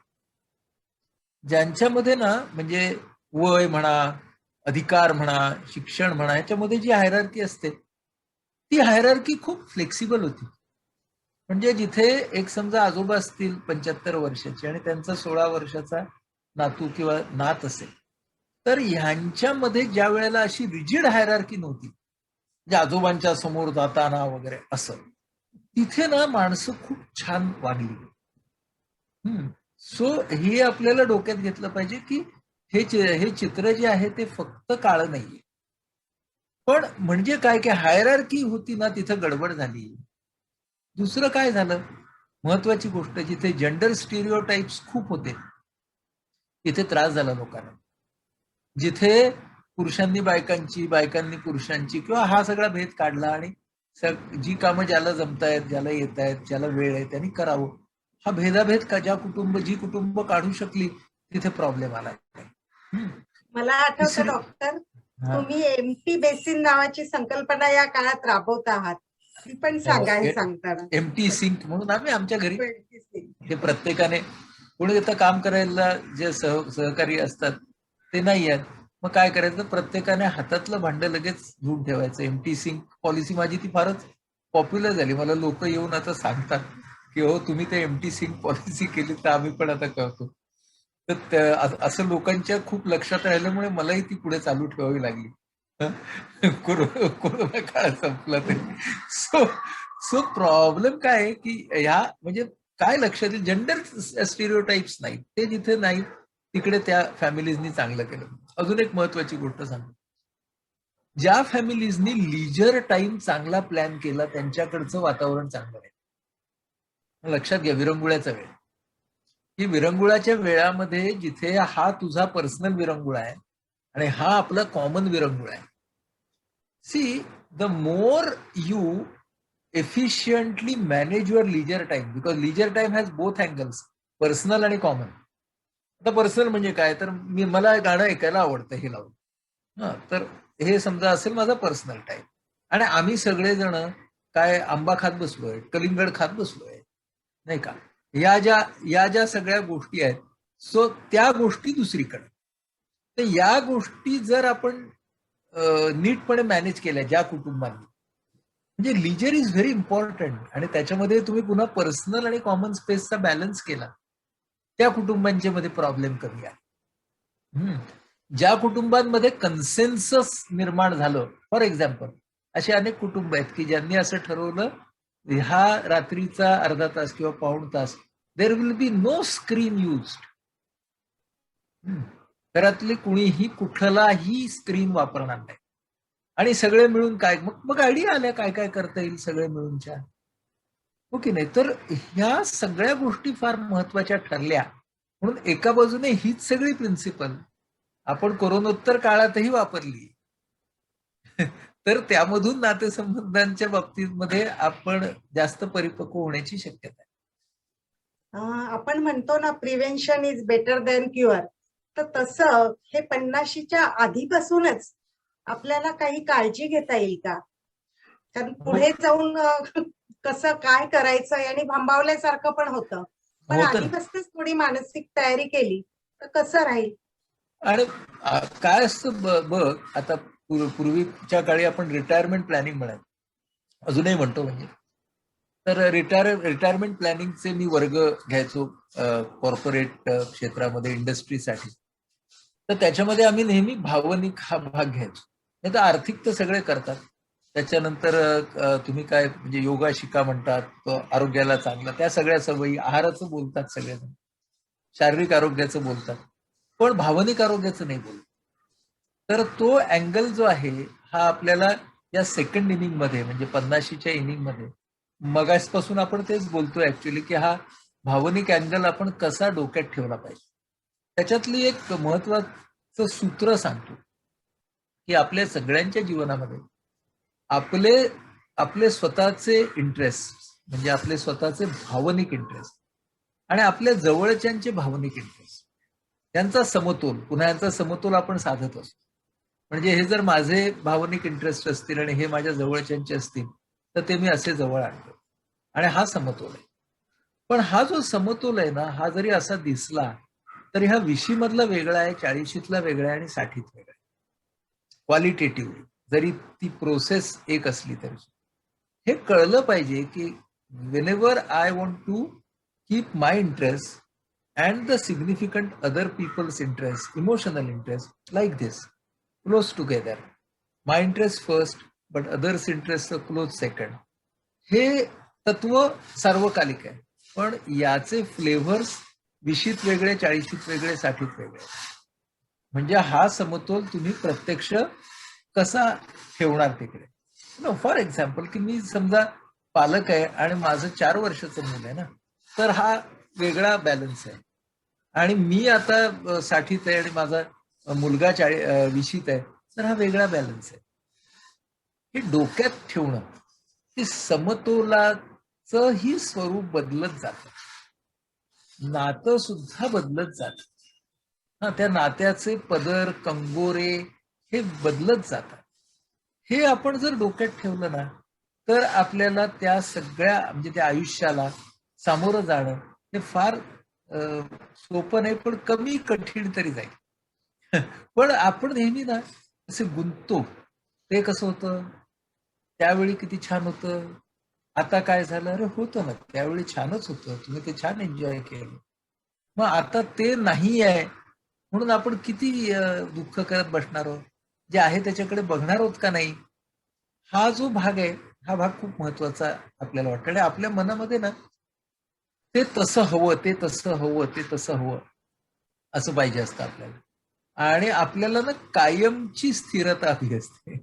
ज्यांच्यामध्ये ना म्हणजे वय म्हणा, अधिकार म्हणा, शिक्षण म्हणा ह्याच्यामध्ये जी हायरार्की असते, ती हायरार्की खूप फ्लेक्सिबल होती. म्हणजे जिथे एक समजा आजोबा असतील 75 वर्षाचे आणि त्यांचा 16 वर्षाचा नातू किंवा नात असेल, तर ह्यांच्यामध्ये ज्या वेळेला अशी रिजिड हायरार्की नव्हती, म्हणजे आजोबांच्या समोर जाताना वगैरे असं, तिथे ना माणसं खूप छान वागली. हं. सो हे आपल्याला डोक्यात घेतलं पाहिजे, की हे चित्र जे आहे ते फक्त काळं नाहीये. पण म्हणजे काय, की हायरार्की होती ना तिथं गडबड झाली. दुसरं काय झालं, महत्वाची गोष्ट जिथे जेंडर स्टिरियोटाइप्स खूप होते, तिथे त्रास झाला लोकांना. जिथे पुरुषांनी बायकांची, बायकांनी पुरुषांची किंवा हा सगळा भेद काढला आणि जी कामं ज्याला जमतायत, ज्याला येतायत, ज्याला वेळ आहे त्यांनी करावं. हा भेदाभेद का जी कुटुंब काढू शकली, तिथे प्रॉब्लेम आला. हं. मला आठवतं तिसरी डॉक्टर, हां. तुम्ही एम्प्टी बेसिन नावाची संकल्पना या काळात राबवत आहात. ती पण सांगा हे सांगताना. एम्प्टी सिंक म्हणून आम्ही आमच्या घरी हे प्रत्येकाने कोणी आता काम करायला जे सहकारी असतात ते नाही आहेत. मग काय करायचं प्रत्येकाने हातातलं भांडं लगेच धुवून ठेवायचं. एम्प्टी सिंक पॉलिसी माझी ती फारच पॉप्युलर झाली. मला लोक येऊन आता सांगतात, की "हो तुम्ही ते एम्प्टी सिंक पॉलिसी केली तर आम्ही पण आता करतो." तर असं लोकांच्या खूप लक्षात राहिल्यामुळे मलाही ती पुढे चालू ठेवावी लागली. कोरोना काळ संपला तरी. सो सो प्रॉब्लेम काय आहे, की ह्या म्हणजे काय लक्षात येईल जेंडर स्टिरियोटाइप्स नाहीत. ते जिथे नाहीत तिकडे त्या फॅमिलीजनी चांगलं केलं. अजून एक महत्वाची गोष्ट सांगतो. ज्या फॅमिलीजनी लीजर टाईम चांगला प्लॅन केला त्यांच्याकडचं वातावरण चांगलं आहे. लक्षात घ्या विरंगुळ्याचा वेळ. की विरंगुळाच्या वेळामध्ये जिथे हा तुझा पर्सनल विरंगुळा आहे आणि हा आपला कॉमन विरंगुळा आहे. See, the more you efficiently manage your leisure time, because leisure time has both angles, personal आणि कॉमन. आता पर्सनल म्हणजे काय तर मला गाणं ऐकायला आवडतं हे लावून. तर हे समजा असेल माझा पर्सनल टाईम आणि आम्ही सगळेजण काय आंबा खात बसलोय, कलिंगड खात बसलोय, नाही का? या ज्या सगळ्या गोष्टी आहेत, सो त्या गोष्टी दुसरीकडे. तर या गोष्टी जर आपण नीटपणे मॅनेज केल्या ज्या कुटुंबांनी, म्हणजे लिजर इज व्हेरी इम्पॉर्टंट, आणि त्याच्यामध्ये तुम्ही पुन्हा पर्सनल आणि कॉमन स्पेसचा बॅलन्स केला, त्या कुटुंबांच्या मध्ये प्रॉब्लेम कमी आहे. ज्या कुटुंबांमध्ये कन्सेन्सस निर्माण झालं, फॉर एक्झाम्पल असे अनेक कुटुंब आहेत की ज्यांनी असं ठरवलं, ह्या रात्रीचा अर्धा तास किंवा पाऊण तास there will be no screen use. घरातले कुणीही कुठलाही स्क्रीन वापरणार नाही, आणि सगळे मिळून काय, मग आयडिया आल्या काय काय करता येईल सगळे मिळूनच्या, हो की नाही? तर ह्या सगळ्या गोष्टी फार महत्वाच्या ठरल्या. म्हणून एका बाजूने हीच सगळी प्रिन्सिपल आपण कोरोनोत्तर काळातही वापरली. तर त्यामधून नातेसंबंधांच्या बाबतीमध्ये आपण जास्त परिपक्व होण्याची शक्यता आहे. आपण म्हणतो ना, prevention is better than cure. तर तसं हे 50च्या आधीपासूनच आपल्याला काही काळजी घेता येईल का? कारण पुढे जाऊन कसं काय करायचं आणि भांबावल्यासारखं पण होतं. पण होतं ना. आधीपासूनच थोडी मानसिक तयारी केली तर कसं राहील? आणि काय असतं बघ, आता पूर्वीच्या काळी आपण रिटायरमेंट प्लॅनिंग म्हणायचो, अजूनही म्हणतो म्हणजे. तर रिटायरमेंट प्लॅनिंगचे मी वर्ग घ्यायचो कॉर्पोरेट क्षेत्रामध्ये, इंडस्ट्रीसाठी. तर त्याच्यामध्ये आम्ही नेहमी भावनिक हा भाग घ्यायचो. नाही तर आर्थिक तर सगळे करतात, त्याच्यानंतर तुम्ही काय म्हणजे योगा शिका म्हणतात, तो आरोग्याला चांगला, त्या सगळ्या सवयी, आहाराचं बोलतात सगळेजण, शारीरिक आरोग्याचं बोलतात, पण भावनिक आरोग्याचं नाही बोलत. तर तो अँगल जो आहे हा आपल्याला या सेकंड इनिंग मध्ये, म्हणजे 50च्या इनिंग मध्ये, मगासपासून आपण तेच बोलतोय ऍक्च्युली, की हा भावनिक अँगल आपण कसा डोक्यात ठेवला पाहिजे. त्याच्यातली एक महत्वाचं सूत्र सांगतो, की आपल्या सगळ्यांच्या जीवनामध्ये आपले आपले स्वतःचे इंटरेस्ट, म्हणजे आपले स्वतःचे भावनिक इंटरेस्ट, आणि आपल्या जवळच्यांचे भावनिक इंटरेस्ट, यांचा समतोल, पुन्हा यांचा समतोल आपण साधत असतो. म्हणजे हे जर माझे भावनिक इंटरेस्ट असतील आणि हे माझ्या जवळच्यांचे असतील, तर ते मी असे जवळ आणतो, आणि हा समतोल आहे. पण हा जो समतोल आहे ना, हा जरी असा दिसला तरी हा 20 मधला वेगळा आहे, 40तला वेगळा आहे, आणि 60त वेगळा आहे. क्वालिटेटिव्ह जरी ती प्रोसेस एक असली तरी हे कळलं पाहिजे, की whenever I want to keep my interest and the significant other people's interest, emotional interest, like this, close together. My interest first, but others' interest are close second. हे तत्व सार्वकालिक आहे, पण याचे फ्लेव्हर्स 20त वेगळे, 40त वेगळे, 60त वेगळे. म्हणजे हा समतोल तुम्ही प्रत्यक्ष कसा ठेवणार तिकडे. फॉर एक्झाम्पल, की मी समजा पालक आहे आणि माझं 4 वर्षाचं मूल आहे ना, तर हा वेगळा बॅलन्स आहे. आणि मी आता 60त आहे आणि माझा मुलगा 20त आहे, तर हा वेगळा बॅलन्स आहे. हे डोक्यात ठेवणं, की समतोलाचं ही स्वरूप बदलत जातं, नातं सुद्धा बदलत जातं. त्या नात्याचे पदर, कंगोरे हे बदलत जातात. हे आपण जर डोक्यात ठेवलं ना, तर आपल्याला त्या सगळ्या म्हणजे त्या आयुष्याला सामोरं जाणं हे फार सोपं नाही, पण कमी कठीण तरी जाईल. पण आपण नेहमी ना असे गुंततो. ते कसं होतं, त्यावेळी किती छान होतं, आता काय झालं, अरे होतं ना त्यावेळी छानच होतं, तुम्ही ते छान एन्जॉय केलं, मग आता ते नाही आहे, म्हणून आपण किती दुःख करत बसणार आहोत, जे आहे त्याच्याकडे बघणार आहोत का नाही. हा जो भाग आहे, हा भाग खूप महत्वाचा आपल्याला वाटतं. आणि आपल्या मनामध्ये ना ते तसं हवं, ते तसं हवं, ते तसं हवं असं पाहिजे असतं आपल्याला. आणि आपल्याला ना कायमची स्थिरता हवी असते.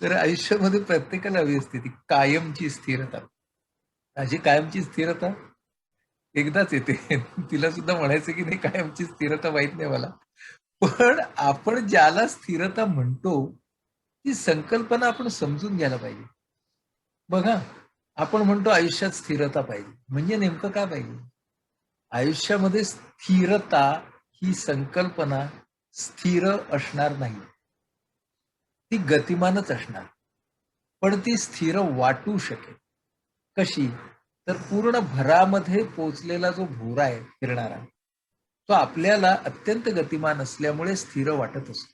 तर आयुष्यामध्ये प्रत्येकाला हवी असते ती कायमची स्थिरता. माझी कायमची स्थिरता एकदाच येते. तिला सुद्धा म्हणायचं की नाही, कायमची स्थिरता माहित नाही मला. पण आपण ज्याला स्थिरता म्हणतो, ती संकल्पना आपण समजून घ्यायला पाहिजे. बघा, आपण म्हणतो आयुष्यात स्थिरता पाहिजे, म्हणजे नेमकं काय पाहिजे? आयुष्यामध्ये स्थिरता ही संकल्पना स्थिर असणार नाही, ती गतिमानच असणार. पण ती स्थिर वाटू शकेल. कशी? तर पूर्ण भरामध्ये पोचलेला जो भोरा आहे फिरणारा, तो आपल्याला अत्यंत गतिमान असल्यामुळे स्थिर वाटत असतो.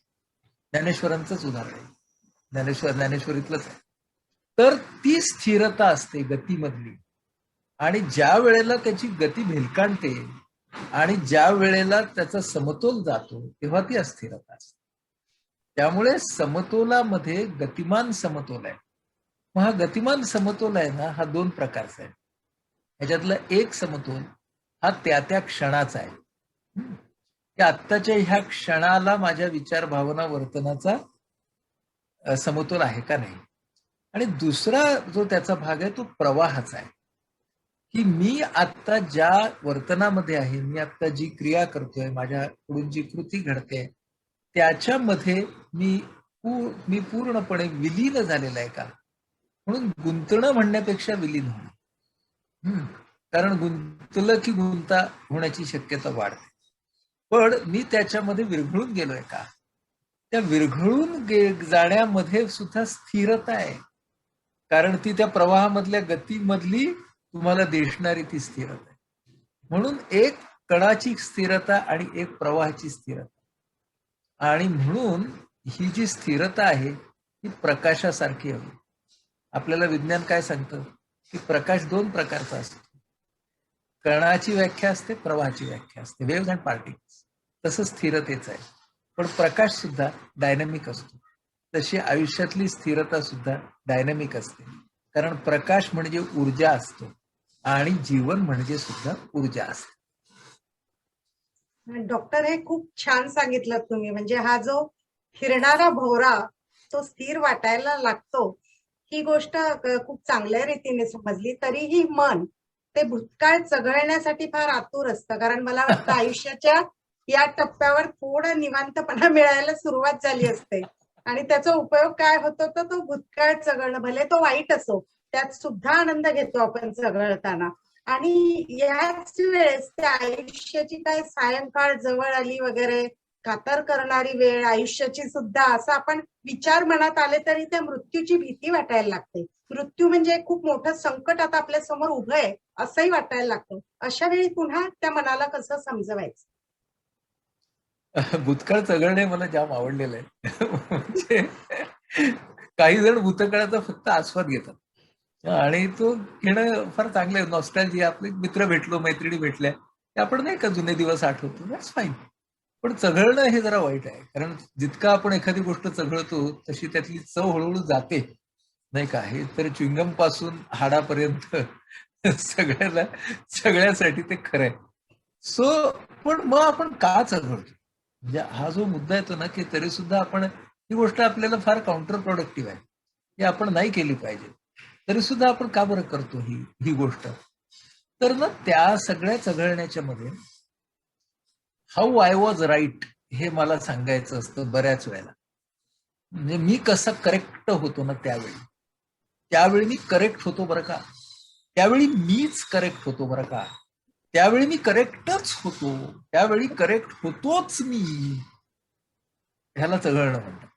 ज्ञानेश्वरांचंच उदाहरण आहे. ज्ञानेश्वरीतलंच आहे. तर ती स्थिरता असते गतीमधली, आणि ज्या वेळेला त्याची गती भेलकांडते आणि ज्या वेळेला त्याचा समतोल जातो, तेव्हा ती अस्थिरता असते. त्यामुळे समतोलामध्ये गतिमान समतोल आहे. मग हा गतिमान समतोल आहे ना, हा 2 प्रकारचा आहे. ह्याच्यातला एक समतोल हा त्या त्या क्षणाचा आहे. की आत्ताच्या ह्या क्षणाला माझ्या विचार, भावना, वर्तनाचा समतोल आहे का नाही. आणि दुसरा जो त्याचा भाग आहे तो प्रवाहाचा आहे, की मी आत्ता ज्या वर्तनामध्ये आहे, मी आत्ता जी क्रिया करतोय, माझ्याकडून जी कृती घडते, त्याच्यामध्ये मी पूर्णपणे विलीन झालेला आहे का. म्हणून गुंतणं म्हणण्यापेक्षा विलीन होणं. कारण गुंतलं की गुंता होण्याची शक्यता वाढते. पण मी त्याच्यामध्ये विरघळून गेलोय का. त्या विरघळून जाण्यामध्ये सुद्धा स्थिरता आहे. कारण ती त्या प्रवाहामधल्या गतीमधली तुम्हाला दिसणारी ती स्थिरता आहे. म्हणून एक कणाची स्थिरता आणि एक प्रवाहाची स्थिरता. आणि म्हणून ही जी स्थिरता आहे ही प्रकाशासारखी हवी. आपल्याला विज्ञान काय सांगतं की प्रकाश 2 प्रकारचा असतो. कणाची व्याख्या असते, प्रवाहाची व्याख्या असते, वेव्हज अँड पार्टिकल्स. तसं स्थिरतेच आहे. पण प्रकाश सुद्धा डायनॅमिक असतो. तशी आयुष्यातली स्थिरता सुद्धा डायनॅमिक असते. कारण प्रकाश म्हणजे ऊर्जा असतो आणि जीवन म्हणजे सुद्धा ऊर्जा असते. डॉक्टर, हे खूप छान सांगितलं तुम्ही. म्हणजे हा जो फिरणारा भोवरा तो स्थिर वाटायला लागतो, ही गोष्ट खूप चांगल्या रीतीने समजली. तरीही मन ते भूतकाळ चघळण्यासाठी फार आतुर असतं. कारण मला वाटतं आयुष्याच्या या टप्प्यावर थोडं निवांतपणा मिळायला सुरुवात झाली असते आणि त्याचा उपयोग काय होतो तर तो भूतकाळ चघळणं, भले तो वाईट असो, त्यात सुद्धा आनंद घेतो आपण चघळताना. आणि याच वेळेस त्या आयुष्याची काय सायंकाळ जवळ आली वगैरे, कातर करणारी वेळ आयुष्याची सुद्धा, असं आपण विचार मनात आले तरी त्या मृत्यूची भीती वाटायला लागते. मृत्यू म्हणजे खूप मोठं संकट आता आपल्या समोर उभं आहे असंही वाटायला लागतं. अशा वेळी पुन्हा त्या मनाला कसं समजवायचं? भूतकाळ चघळणे मला जाम आवडलेलं आहे. म्हणजे काही जण भूतकाळाचा फक्त आस्वाद घेतात आणि तो घेणं फार चांगलं आहे. नॉस्टॅल्जिया, आपले मित्र भेटलो, मैत्रिणी भेटल्या, ते आपण नाही का जुने दिवस आठवतो, दॅट्स फाईन. पण चघळणं हे जरा वाईट आहे. कारण जितकं आपण एखादी गोष्ट चघळतो तशी त्यातली चव हळूहळू जाते, नाही का. हे तर च्युइंगम पासून हाडापर्यंत सगळ्यासाठी ते खरं आहे. सो पण मग आपण का चघळतो, म्हणजे हा जो मुद्दा येतो ना, की तरी सुद्धा आपण, ही गोष्ट आपल्याला फार काउंटर प्रोडक्टिव्ह आहे, ही आपण नाही केली पाहिजे, तरी सुद्धा आपण का बरं करतो ही ही गोष्ट. तर ना त्या सगळ्या चघळण्याच्या मध्ये हाऊ आय वॉज राईट हे मला सांगायचं असतं बऱ्याच वेळेला. म्हणजे मी कसं करेक्ट होतो ना त्यावेळी मी करेक्ट होतो बरं का. त्यावेळी मीच करेक्ट होतो बरं का. त्यावेळी मी करेक्टच होतो. त्यावेळी करेक्ट होतोच मी. ह्याला चघळणं म्हणतात.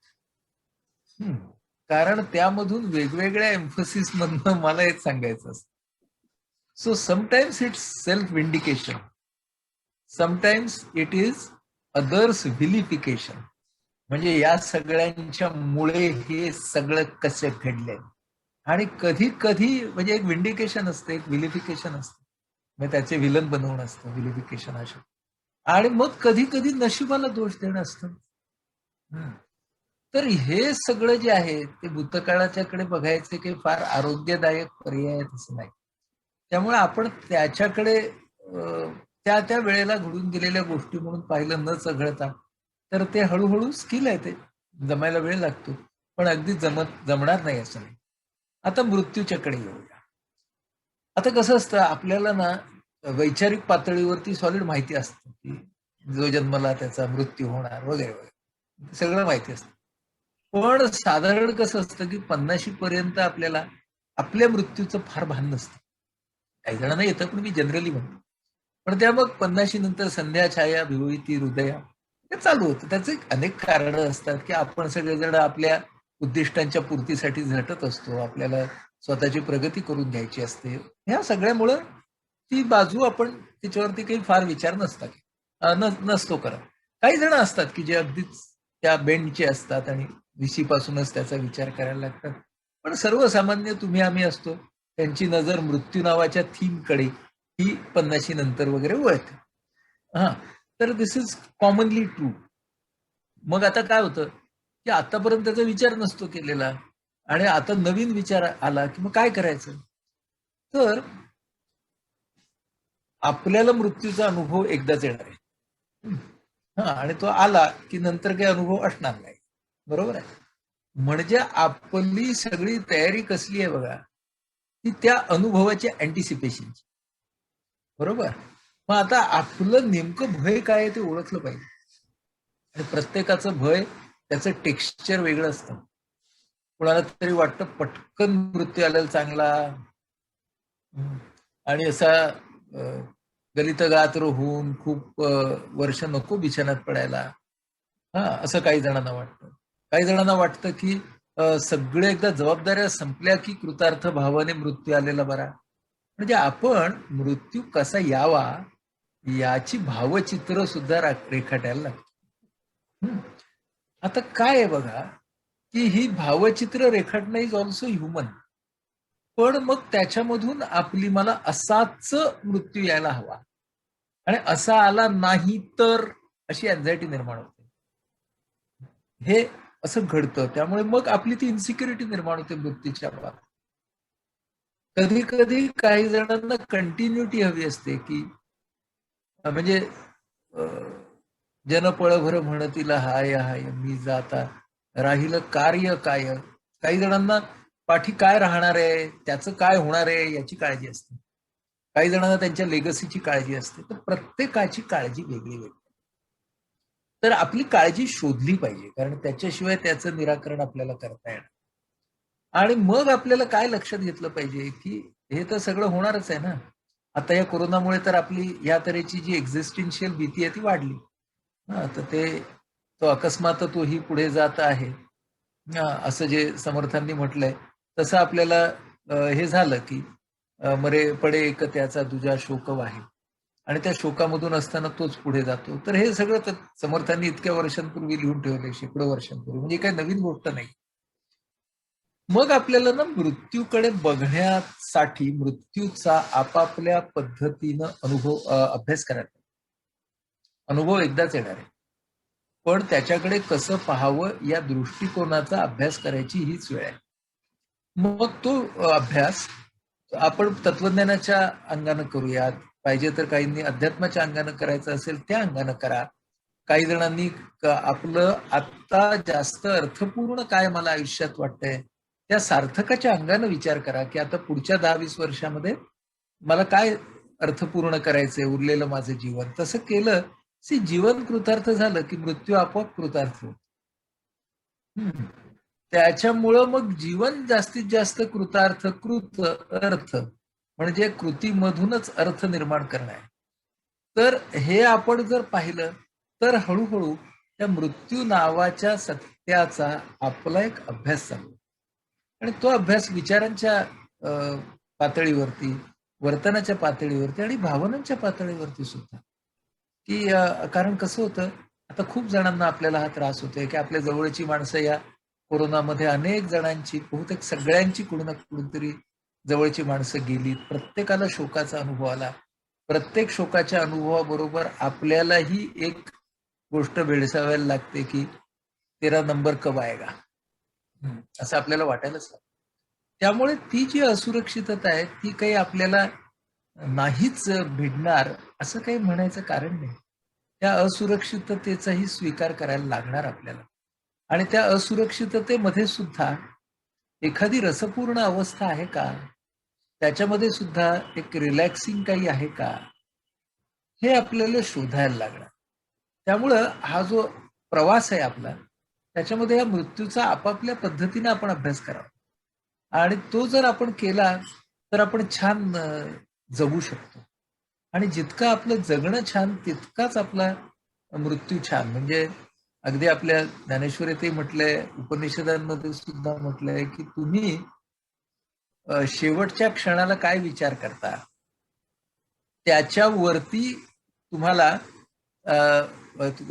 कारण त्यामधून वेगवेगळ्या एम्फसिस मधनं मला हेच सांगायचं असतं. So sometimes it's self vindication, sometimes it is others vilification. म्हणजे या सगळ्यांच्या मुळे हे सगळं कसं घडलंय. आणि कधी कधी म्हणजे एक विंडिकेशन असतं, एक व्हिलिफिकेशन असतं. मग त्याचे विलन बनवणं असतं व्हिलिफिकेशन अशा. आणि मग कधी कधी नशिबाला दोष देणं असतं. तर हे सगळं जे आहे ते भूतकाळाच्याकडे बघायचे काही फार आरोग्यदायक पर्याय आहेत असं नाही. त्यामुळे आपण त्याच्याकडे त्या त्या वेळेला घडून गेलेल्या गोष्टी म्हणून पाहिलं न चघळता, तर ते हळूहळू स्किल आहे, ते जमायला वेळ लागतो, पण अगदी जमणार नाही असं नाही. आता मृत्यूच्याकडे येऊया. आता कसं असतं, आपल्याला ना वैचारिक पातळीवरती सॉलिड माहिती असतं की जो जन्मला त्याचा मृत्यू होणार वगैरे वगैरे, सगळं माहिती असतं. पण साधारण कसं असतं की 50 पर्यंत आपल्याला आपल्या मृत्यूचं फार भान नसतं. काही जणांना येतं, पण मी जनरली म्हणतो. पण त्या मग 50 नंतर संध्या छाया भिवळी ती हृदया, हे चालू होतं. त्याचे अनेक कारणं असतात की आपण सगळेजण आपल्या उद्दिष्टांच्या पूर्तीसाठी झटत असतो, आपल्याला स्वतःची प्रगती करून घ्यायची असते. ह्या सगळ्यामुळं ती बाजू आपण त्याच्यावरती काही फार विचार नसतो करत. काही जण असतात की जे अगदीच त्या बेंडचे असतात आणि पासूनच त्याचा विचार करायला लागतात. पण सर्वसामान्य तुम्ही आम्ही असतो, त्यांची नजर मृत्यू नावाच्या थीमकडे ही 50शी नंतर वगैरे वळते. हा, तर दिस इज कॉमनली ट्रू. मग आता काय होतं, की आतापर्यंत त्याचा विचार नसतो केलेला आणि आता नवीन विचार आला की मग काय करायचं? तर आपल्याला मृत्यूचा अनुभव एकदाच येणार आहे. हा, आणि तो आला की नंतर काही अनुभव असणार नाही. बरोबर आहे? म्हणजे आपली सगळी तयारी कसली आहे बघा, ती त्या अनुभवाच्या अँटिसिपेशनची. बरोबर? मग आता आपलं नेमकं भय काय आहे ते ओळखलं पाहिजे. आणि प्रत्येकाचं भय त्याचं टेक्स्चर वेगळं असतं. कोणाला तरी वाटतं पटकन मृत्यू आलेला चांगला, आणि असा गलितगात्र होऊन खूप वर्ष नको बिछान्यात पडायला. हा, असं काही जणांना वाटतं. काही जणांना वाटतं की सगळे एकदा जबाबदाऱ्या संपल्या की कृतार्थ भावाने मृत्यू आलेला बरा. म्हणजे आपण मृत्यू कसा यावा याची भावचित्र सुद्धा रेखाटायला लागतो. आता काय आहे बघा, की ही भावचित्र रेखाटणं इज ऑल्सो ह्युमन. पण मग त्याच्यामधून आपली मला असाच मृत्यू यायला हवा आणि असा आला नाही तर अशी अँझायटी निर्माण होते. हे असं घडतं. त्यामुळे मग आपली ती इन्सिक्युरिटी निर्माण होते मृत्यूच्या बाबतीत. कधी कधी काही जणांना कंटिन्युटी हवी असते, की म्हणजे जन पळभर म्हणतीला हाय हाय मी जाता राहिलं कार्य काय. काही जणांना पाठी काय राहणार आहे, त्याचं काय होणार आहे याची काळजी असते. काही जणांना त्यांच्या लेगसीची काळजी असते. तर प्रत्येकाची काळजी वेगळी वेगळी. तर आपली काळजी शोधली पाहिजे, कारण त्याच्याशिवाय त्याचं निराकरण आपल्याला करता येणार. आणि मग आपल्याला काय लक्षात घेतलं पाहिजे, की हे तर सगळं होणारच आहे ना. आता या कोरोनामुळे तर आपली या तऱ्हेची जी एक्झिस्टेन्शियल भीती आहे ती वाढली. हा, तर तो अकस्मात तोही पुढे जात आहे. असं जे समर्थांनी म्हटलंय तसं आपल्याला हे झालं की मरे पडे एक त्याचा दुजा शोक आहे, आणि त्या शोकामधून असताना तोच पुढे जातो. तर हे सगळं समर्थांनी इतक्या वर्षांपूर्वी लिहून ठेवलंय, शेकडो वर्षांपूर्वी. म्हणजे काही नवीन गोष्ट नाही. मग आपल्याला ना मृत्यूकडे बघण्यासाठी मृत्यूचा आपापल्या पद्धतीनं अभ्यास करायचा. अनुभव एकदाच येणार आहे, पण त्याच्याकडे कसं पाहावं या दृष्टिकोनाचा अभ्यास करायची हीच वेळ आहे. मग तो अभ्यास आपण तत्वज्ञानाच्या अंगानं करूयात, पाहिजे तर काहींनी अध्यात्माच्या अंगानं करायचं असेल त्या अंगानं करा. काही जणांनी आपलं आत्ता जास्त अर्थपूर्ण काय मला आयुष्यात वाटतंय त्या सार्थकाच्या अंगानं विचार करा, की आता पुढच्या 10-20 वर्षामध्ये मला काय अर्थपूर्ण करायचंय उरलेलं माझं जीवन. तसं केलं की जीवन कृतार्थ झालं की मृत्यू आपोआप कृतार्थ होतो. त्याच्यामुळं मग जीवन जास्तीत जास्त कृतार्थ, कृत अर्थ म्हणजे कृतीमधूनच अर्थ निर्माण करणं आहे. तर हे आपण जर पाहिलं तर हळूहळू त्या मृत्यू नावाच्या सत्याचा आपला एक अभ्यास चालू, आणि तो अभ्यास विचारांच्या पातळीवरती, वर्तनाच्या पातळीवरती आणि भावनांच्या पातळीवरती सुद्धा, की कारण कसं होतं, आता खूप जणांना आपल्याला हा त्रास होतोय की आपल्या जवळची माणसं या कोरोनामध्ये अनेक जणांची, बहुतेक सगळ्यांची कुठं ना कुठेतरी जवळची माणसं गेलीत. प्रत्येकाला शोकाचा अनुभव आला. प्रत्येक शोकाच्या अनुभवाबरोबर आपल्यालाही एक गोष्ट भेडसावायला लागते की तेरा नंबर कब आएगा, असं आपल्याला वाटायलाच लागतं. त्यामुळे ती जी असुरक्षितता आहे ती काही आपल्याला नाहीच भिडणार असं काही म्हणायचं कारण नाही. त्या असुरक्षिततेचाही स्वीकार करायला लागणार आपल्याला. आणि त्या असुरक्षिततेमध्ये सुद्धा एखादी रसपूर्ण अवस्था आहे का? त्याच्यामध्ये सुद्धा एक रिलॅक्सिंग काही आहे का? हे आपल्याला शोधायला लागणार. त्यामुळं हा जो प्रवास आहे आपला, त्याच्यामध्ये या मृत्यूचा आपापल्या पद्धतीने आपण अभ्यास करावा. आणि तो जर आपण केला तर आपण छान जगू शकतो. आणि जितकं आपलं जगणं छान तितकाच आपला मृत्यू छान. म्हणजे अगदी आपल्या ज्ञानेश्वरीतही म्हटलंय, उपनिषदांमध्ये सुद्धा म्हटलंय की तुम्ही शेवटच्या क्षणाला काय विचार करता त्याच्यावरती तुम्हाला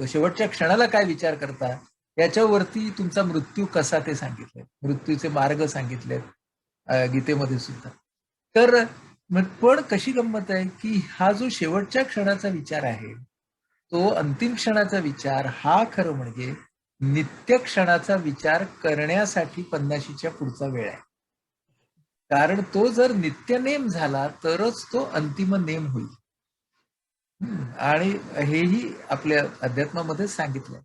शेवटच्या क्षणाला काय विचार करता याच्यावरती तुमचा मृत्यू कसा ते सांगितलंय, मृत्यूचे मार्ग सांगितलेत गीतेमध्ये सुद्धा. तर पण कशी गंमत आहे की हा जो शेवटच्या क्षणाचा विचार आहे तो अंतिम क्षणाचा विचार हा खरं म्हणजे नित्य क्षणाचा विचार करण्यासाठी 50च्या पुढचा वेळ आहे. कारण तो जर नित्यनेम झाला तरच तो अंतिम नेम होईल. आणि हेही आपल्या अध्यात्मामध्ये सांगितलंय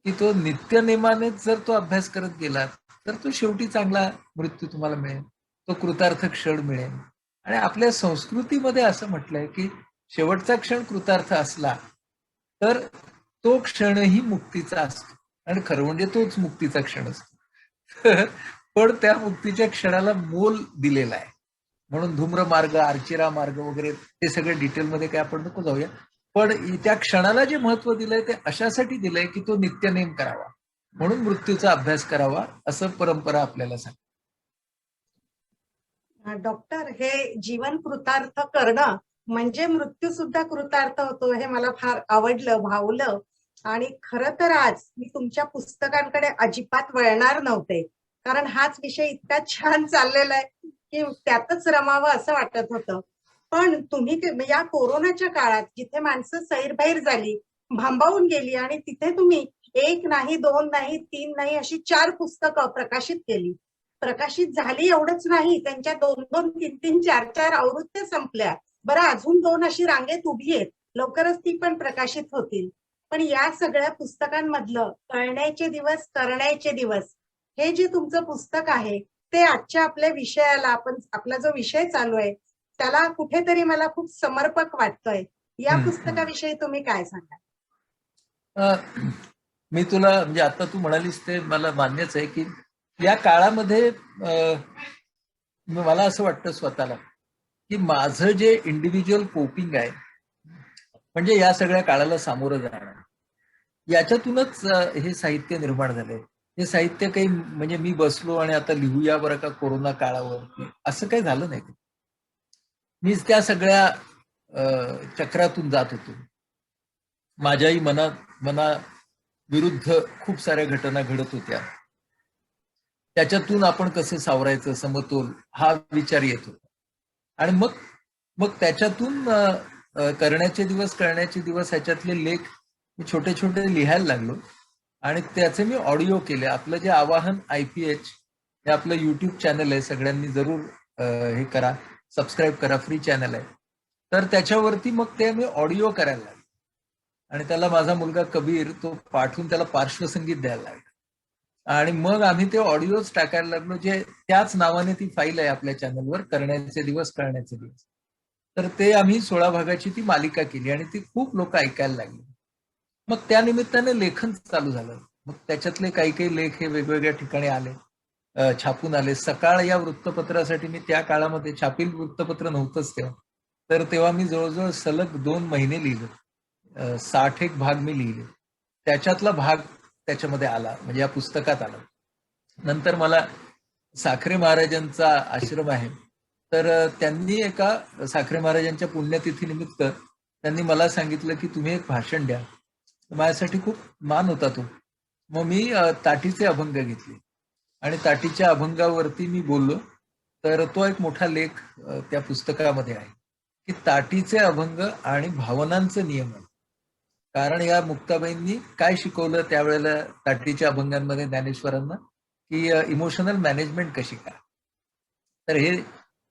की तो नित्यनेमानेच जर तो अभ्यास करत गेला तर तो शेवटी चांगला मृत्यू तुम्हाला मिळेल, तो कृतार्थ क्षण मिळेल. आणि आपल्या संस्कृतीमध्ये असं म्हटलंय की शेवटचा क्षण कृतार्थ असला तर तो क्षणही मुक्तीचा असतो, आणि खरं म्हणजे तोच मुक्तीचा क्षण असतो. पण त्या मुक्तीच्या क्षणाला मोल दिलेला आहे. म्हणून धूम्र मार्ग, आर्चिरा मार्ग वगैरे ते सगळे डिटेलमध्ये काय आपण नको जाऊया. पण त्या क्षणाला जे महत्व दिलंय ते अशासाठी दिलंय की तो नित्यनेम करावा, म्हणून मृत्यूचा अभ्यास करावा, असं परंपरा आपल्याला सांगते. डॉक्टर, हे जीवन कृतार्थ करणं म्हणजे मृत्यू सुद्धा कृतार्थ होतो, हे मला फार आवडलं, भावलं. आणि खरं तर आज मी तुमच्या पुस्तकांकडे अजिबात वळणार नव्हते, कारण हाच विषय इतका छान चाललेला आहे की त्यातच रमावं असं वाटत होतं. पण तुम्ही या कोरोनाच्या काळात जिथे माणसं सैरभैर झाली, भांबावून गेली, आणि तिथे तुम्ही 1 नाही, 2 नाही, 3 नाही, अशी 4 पुस्तकं प्रकाशित केली. प्रकाशित झाली एवढंच नाही, त्यांच्या 2-2, 3-3, 4-4 आवृत्त्या संपल्या. बरं, अजून 2 अशी रांगेत उभी आहेत, लवकरच ती पण प्रकाशित होतील. पण या सगळ्या पुस्तकांमधलं कळण्याचे दिवस, करण्याचे दिवस, हे जे तुमचं पुस्तक आहे ते आजच्या आपल्या विषयाला, आपला जो विषय चालू आहे त्याला कुठेतरी मला खूप समर्पक वाटतोय. या पुस्तकाविषयी तुम्ही काय सांगाल? मी तुला म्हणजे आता तू म्हणालीस ते मला मान्यच आहे की या काळामध्ये मला असं वाटतं स्वतःला की माझं जे इंडिव्हिज्युअल कोपिंग आहे, म्हणजे या सगळ्या काळाला सामोरं जाणं, याच्यातूनच हे साहित्य निर्माण झालंय. हे साहित्य काही म्हणजे मी बसलो आणि आता लिहूया बरं का कोरोना काळावर, असं काही झालं नाही. मी त्या सगळ्या चक्रातून जात होतो. माझ्याही मना विरुद्ध खूप साऱ्या घटना घडत होत्या. त्याच्यातून आपण कसं सावरायचं समतोल हा विचार येत होता. आणि मग मग त्याच्यातून करण्याचे दिवस, कळण्याचे दिवस ह्याच्यातले लेख मी छोटे छोटे लिहायला लागलो आणि त्याचे मी ऑडिओ केले. आपलं जे आवाहन IPH हे आपलं युट्यूब चॅनल आहे, सगळ्यांनी जरूर हे करा, सबस्क्राईब करा, फ्री चॅनल आहे. तर त्याच्यावरती मग ते मी ऑडिओ करायला लागलो आणि त्याला माझा मुलगा कबीर तो पाठवून त्याला पार्श्वसंगीत द्यायला लागला. आणि मग आम्ही ते ऑडिओज टाकायला लागलो, जे त्याच नावाने ती फाईल आहे आपल्या चॅनलवर, करण्याचे दिवस, कळण्याचे दिवस. तर ते आम्ही 16 भागाची ती मालिका केली आणि ती खूप लोक ऐकायला लागली. मग त्या निमित्ताने लेखन चालू झालं. मग त्याच्यातले काही काही लेख हे वेगवेगळ्या ठिकाणी आले, छापून आले. सकाळ या वृत्तपत्रासाठी मी त्या काळामध्ये, छापील वृत्तपत्र नव्हतंच तेव्हा, तर तेव्हा मी जवळजवळ सलग 2 महिने लिहिलं. 61 भाग मी लिहिले. त्याच्यातला भाग त्याच्यामध्ये आला, म्हणजे या पुस्तकात आला. नंतर मला साखरे महाराजांचा आश्रम आहे, तर त्यांनी एका साखरे महाराजांच्या पुण्यतिथीनिमित्त त्यांनी मला सांगितलं की तुम्ही एक भाषण द्या. माझ्यासाठी खूप मान होता तो. मग मी ताटीचे अभंग घेतले आणि ताटीच्या अभंगावरती मी बोललो. तर तो एक मोठा लेख त्या पुस्तकामध्ये आहे की ताटीचे अभंग आणि भावनांचं नियमन. कारण या मुक्ताबाईंनी काय शिकवलं त्यावेळेला ताटीच्या अभंगांमध्ये ज्ञानेश्वरांना, की इमोशनल मॅनेजमेंट कशी करा. तर हे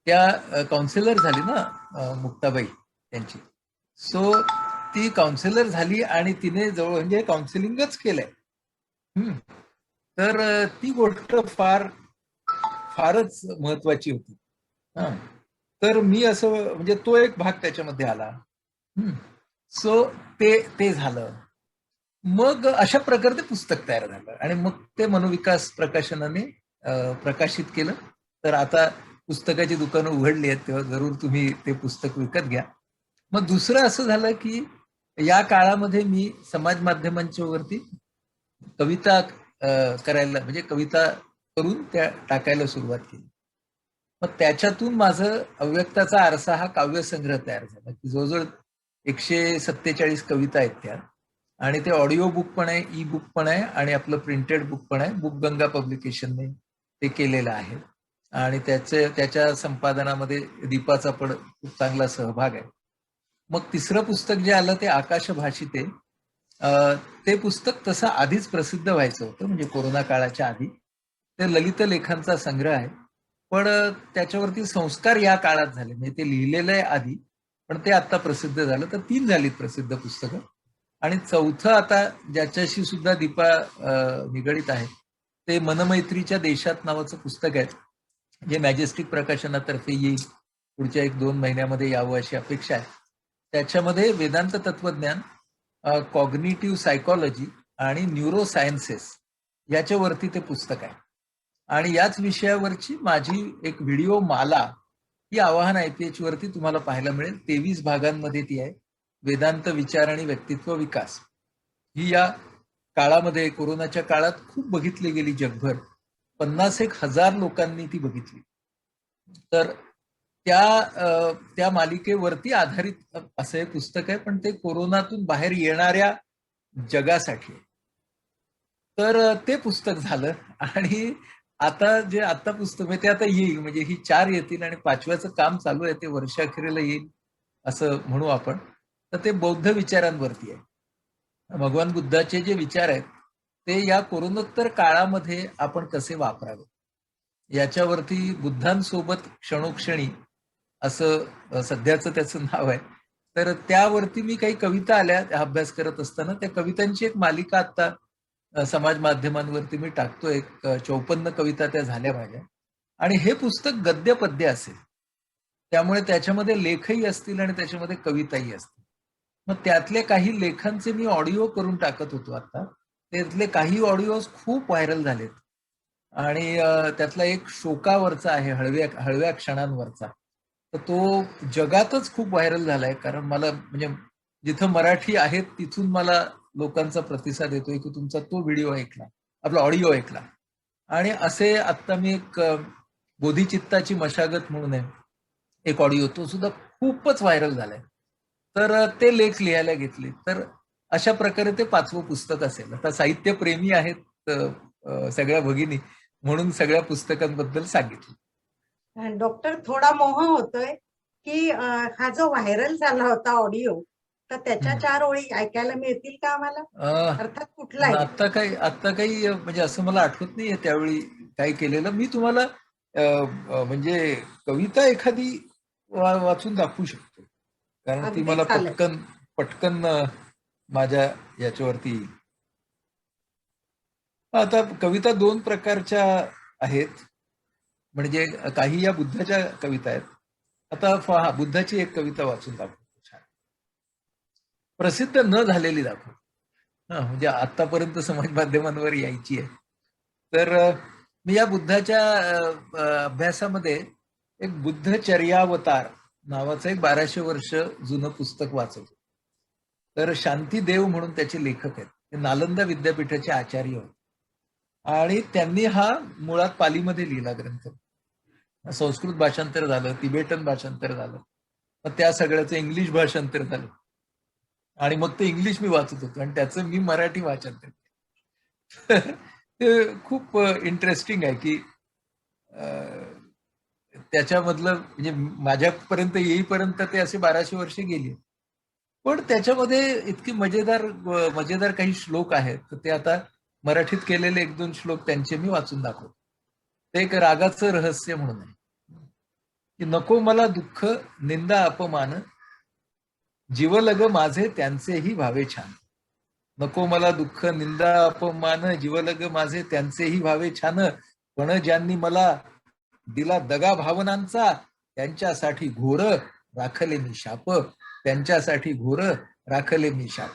त्या काउन्सिलर झाली ना मुक्ताबाई त्यांची. सो ती काउन्सिलर झाली आणि तिने जवळ म्हणजे काउन्सिलिंगच केलंय. तर ती गोष्ट फारच महत्वाची होती. तर मी असं म्हणजे तो एक भाग त्याच्यामध्ये आला. सो ते झालं. मग अशा प्रकारे ते पुस्तक तयार झालं आणि मग ते मनोविकास प्रकाशनाने प्रकाशित केलं. तर आता पुस्तकाची दुकानं उघडली आहेत, तेव्हा जरूर तुम्ही ते पुस्तक विकत घ्या. मग दुसरं असं झालं की या काळामध्ये मी समाज माध्यमांच्या वरती कविता करायला, म्हणजे कविता करून त्या टाकायला सुरुवात केली. मग त्याच्यातून माझं अव्यक्ताचा आरसा हा काव्यसंग्रह तयार झाला, की जवळजवळ 147 कविता आहेत त्या. आणि ते ऑडिओ बुक पण आहे, ई बुक पण आहे आणि आपलं प्रिंटेड बुक पण आहे. बुकगंगा पब्लिकेशनने ते केलेलं आहे. आणि त्याच्या संपादनामध्ये दीपाचा पण खूप चांगला सहभाग आहे. मग तिसरं पुस्तक जे आलं ते आकाशभाषित आहे. ते पुस्तक तसं आधीच प्रसिद्ध व्हायचं होतं, म्हणजे कोरोना काळाच्या आधी. ते ललित लेखांचा संग्रह आहे. पण त्याच्यावरती संस्कार या काळात झाले, म्हणजे ते लिहिलेलं आहे आधी, पण ते आता प्रसिद्ध झालं. तर 3 झालीत प्रसिद्ध पुस्तकं. आणि चौथं आता ज्याच्याशी सुद्धा दीपा निगडित आहे, ते मनमैत्रीच्या देशात नावाचं पुस्तक आहे, जे मॅजेस्टिक प्रकाशनातर्फे येईल. पुढच्या 1-2 महिन्यामध्ये यावं अशी अपेक्षा आहे. त्याच्यामध्ये वेदांत तत्वज्ञान, कॉग्निटिव्ह सायकॉलॉजी आणि न्यूरोसायन्सेस याच्यावरती ते पुस्तक आहे. आणि याच विषयावरची माझी एक व्हिडिओ माला ही आवाहन IPH वरती तुम्हाला पाहायला मिळेल. 23 भागांमध्ये ती आहे. वेदांत विचार आणि व्यक्तित्व विकास ही या काळामध्ये, कोरोनाच्या काळात खूप बघितली गेली जगभर. 50,000 लोकांनी ती बघितली. तर त्या मालिकेवरती आधारित असं हे पुस्तक आहे, पण ते कोरोनातून बाहेर येणाऱ्या जगासाठी. तर ते पुस्तक झालं. आणि आता पुस्तक म्हणजे ते आता येईल, म्हणजे ही 4 येतील आणि 5व्याचं काम चालू आहे, ते वर्षाखेरीला येईल असं म्हणू आपण. तर ते बौद्ध विचारांवरती आहे. भगवान बुद्धाचे जे विचार आहेत ते या कोरोनोत्तर काळामध्ये आपण कसे वापरावे याच्यावरती बुद्धांसोबत क्षणोक्षणी असं सध्याचं त्याचं नाव आहे. तर त्यावरती मी काही कविता आल्या अभ्यास करत असताना, त्या कवितांची एक मालिका आता समाज माध्यमांवरती मी टाकतोय. 54 कविता त्या झाल्या माझ्या. आणि हे पुस्तक गद्य पद्य असेल, त्यामुळे त्याच्यामध्ये लेखही असतील आणि त्याच्यामध्ये कविताही असतील. मग त्यातले काही लेखांचे मी ऑडिओ करून टाकत होतो आता. त्यातले काही ऑडिओज खूप व्हायरल झालेत. आणि त्यातला एक शोकावरचा आहे, हळव्या क्षणांवरचा. तर तो जगातच खूप व्हायरल झालाय, कारण मला म्हणजे जिथं मराठी आहेत तिथून मला लोकांचा प्रतिसाद येतोय की तुमचा तो व्हिडिओ ऐकला, आपला ऑडिओ ऐकला. आणि असे आता मी एक बोधिचित्ताची मशागत म्हणून आहे एक ऑडिओ, तो सुद्धा खूपच व्हायरल झालाय. तर ते लेख लिहायला घेतले. तर अशा प्रकारे ते 5वं पुस्तक असेल. आता साहित्यप्रेमी आहेत सगळ्या भगिनी, म्हणून सगळ्या पुस्तकांबद्दल सांगितलं. डॉक्टर, थोडा मोह होतोय की हा जो व्हायरल झाला होता ऑडिओ, तर त्याच्या 4 ओळी ऐकायला मिळतील का आम्हाला? अर्थात कुठलाही. आता काही म्हणजे असं मला आठवत नाहीये त्यावेळी काय केलेलं. मी तुम्हाला म्हणजे कविता एखादी वाचून दाखवू शकतो, कारण ती अगदी मला चालेल. पटकन माझ्या याच्यावरती येईल. आता कविता 2 प्रकारच्या आहेत, म्हणजे काही या बुद्धाच्या कविता आहेत. आता बुद्धाची एक कविता वाचून दाखवतो, छान प्रसिद्ध न झालेली दाखव. म्हणजे आतापर्यंत समाज माध्यमांवर यायची आहे. तर मी या बुद्धाच्या अभ्यासामध्ये एक बुद्धचर्यावतार नावाचं एक 1200 वर्ष जुनं पुस्तक वाचवतो. तर शांती देव म्हणून त्याचे लेखक आहेत. ते नालंदा विद्यापीठाचे आचार्य होते. आणि त्यांनी हा मुळात पालीमध्ये लिहिला ग्रंथ. संस्कृत भाषांतर झालं, तिबेटन भाषांतर झालं, मग त्या सगळ्याचं इंग्लिश भाषांतर झालं. आणि मग ते इंग्लिश मी वाचत होतो आणि त्याचं मी मराठी भाषांतर केलं. ते खूप इंटरेस्टिंग आहे की त्याच्यामधलं म्हणजे माझ्यापर्यंत येईपर्यंत ते असे 1200 वर्षे गेली. पण त्याच्यामध्ये इतकी मजेदार काही श्लोक आहेत. तर ते आता मराठीत केलेले 1-2 श्लोक त्यांचे मी वाचून दाखवतो. ते एक रागाचं रहस्य म्हणून आहे की नको मला दुःख निंदा अपमान, जीवलग माझे त्यांचेही भावे छान. नको मला दुःख निंदा अपमान, जीवलग माझे त्यांचेही भावे छान. पण ज्यांनी मला दिला दगा भावनांचा, त्यांच्यासाठी घोर राखले मी शाप. त्यांच्यासाठी घोर राखले मी शाप.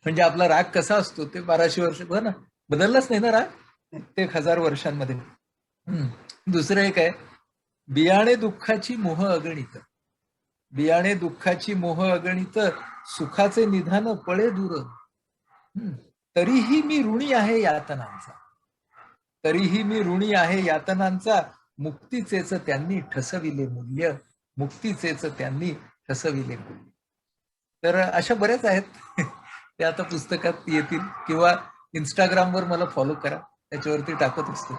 म्हणजे आपला राग कसा असतो ते 1200 वर्ष ना बदललाच नाही ना राग प्रत्येक 1000 वर्षांमध्ये. दुसरं एक आहे, बियाणे दुःखाची मोह अगणित. बियाणे दुःखाची मोह अगणित, सुखाचे निधान पळे दूर. तरीही मी ऋणी आहे यातनांचा, तरीही मी ऋणी आहे यातनांचा, मुक्तीचेच त्यांनी ठसविले मूल्य, मुक्तीचेच त्यांनी ठसविले मूल्य. तर अशा बऱ्याच आहेत. ते आता पुस्तकात येतील किंवा इंस्टाग्रामवर मला फॉलो करा, त्याच्यावरती टाकत असतो.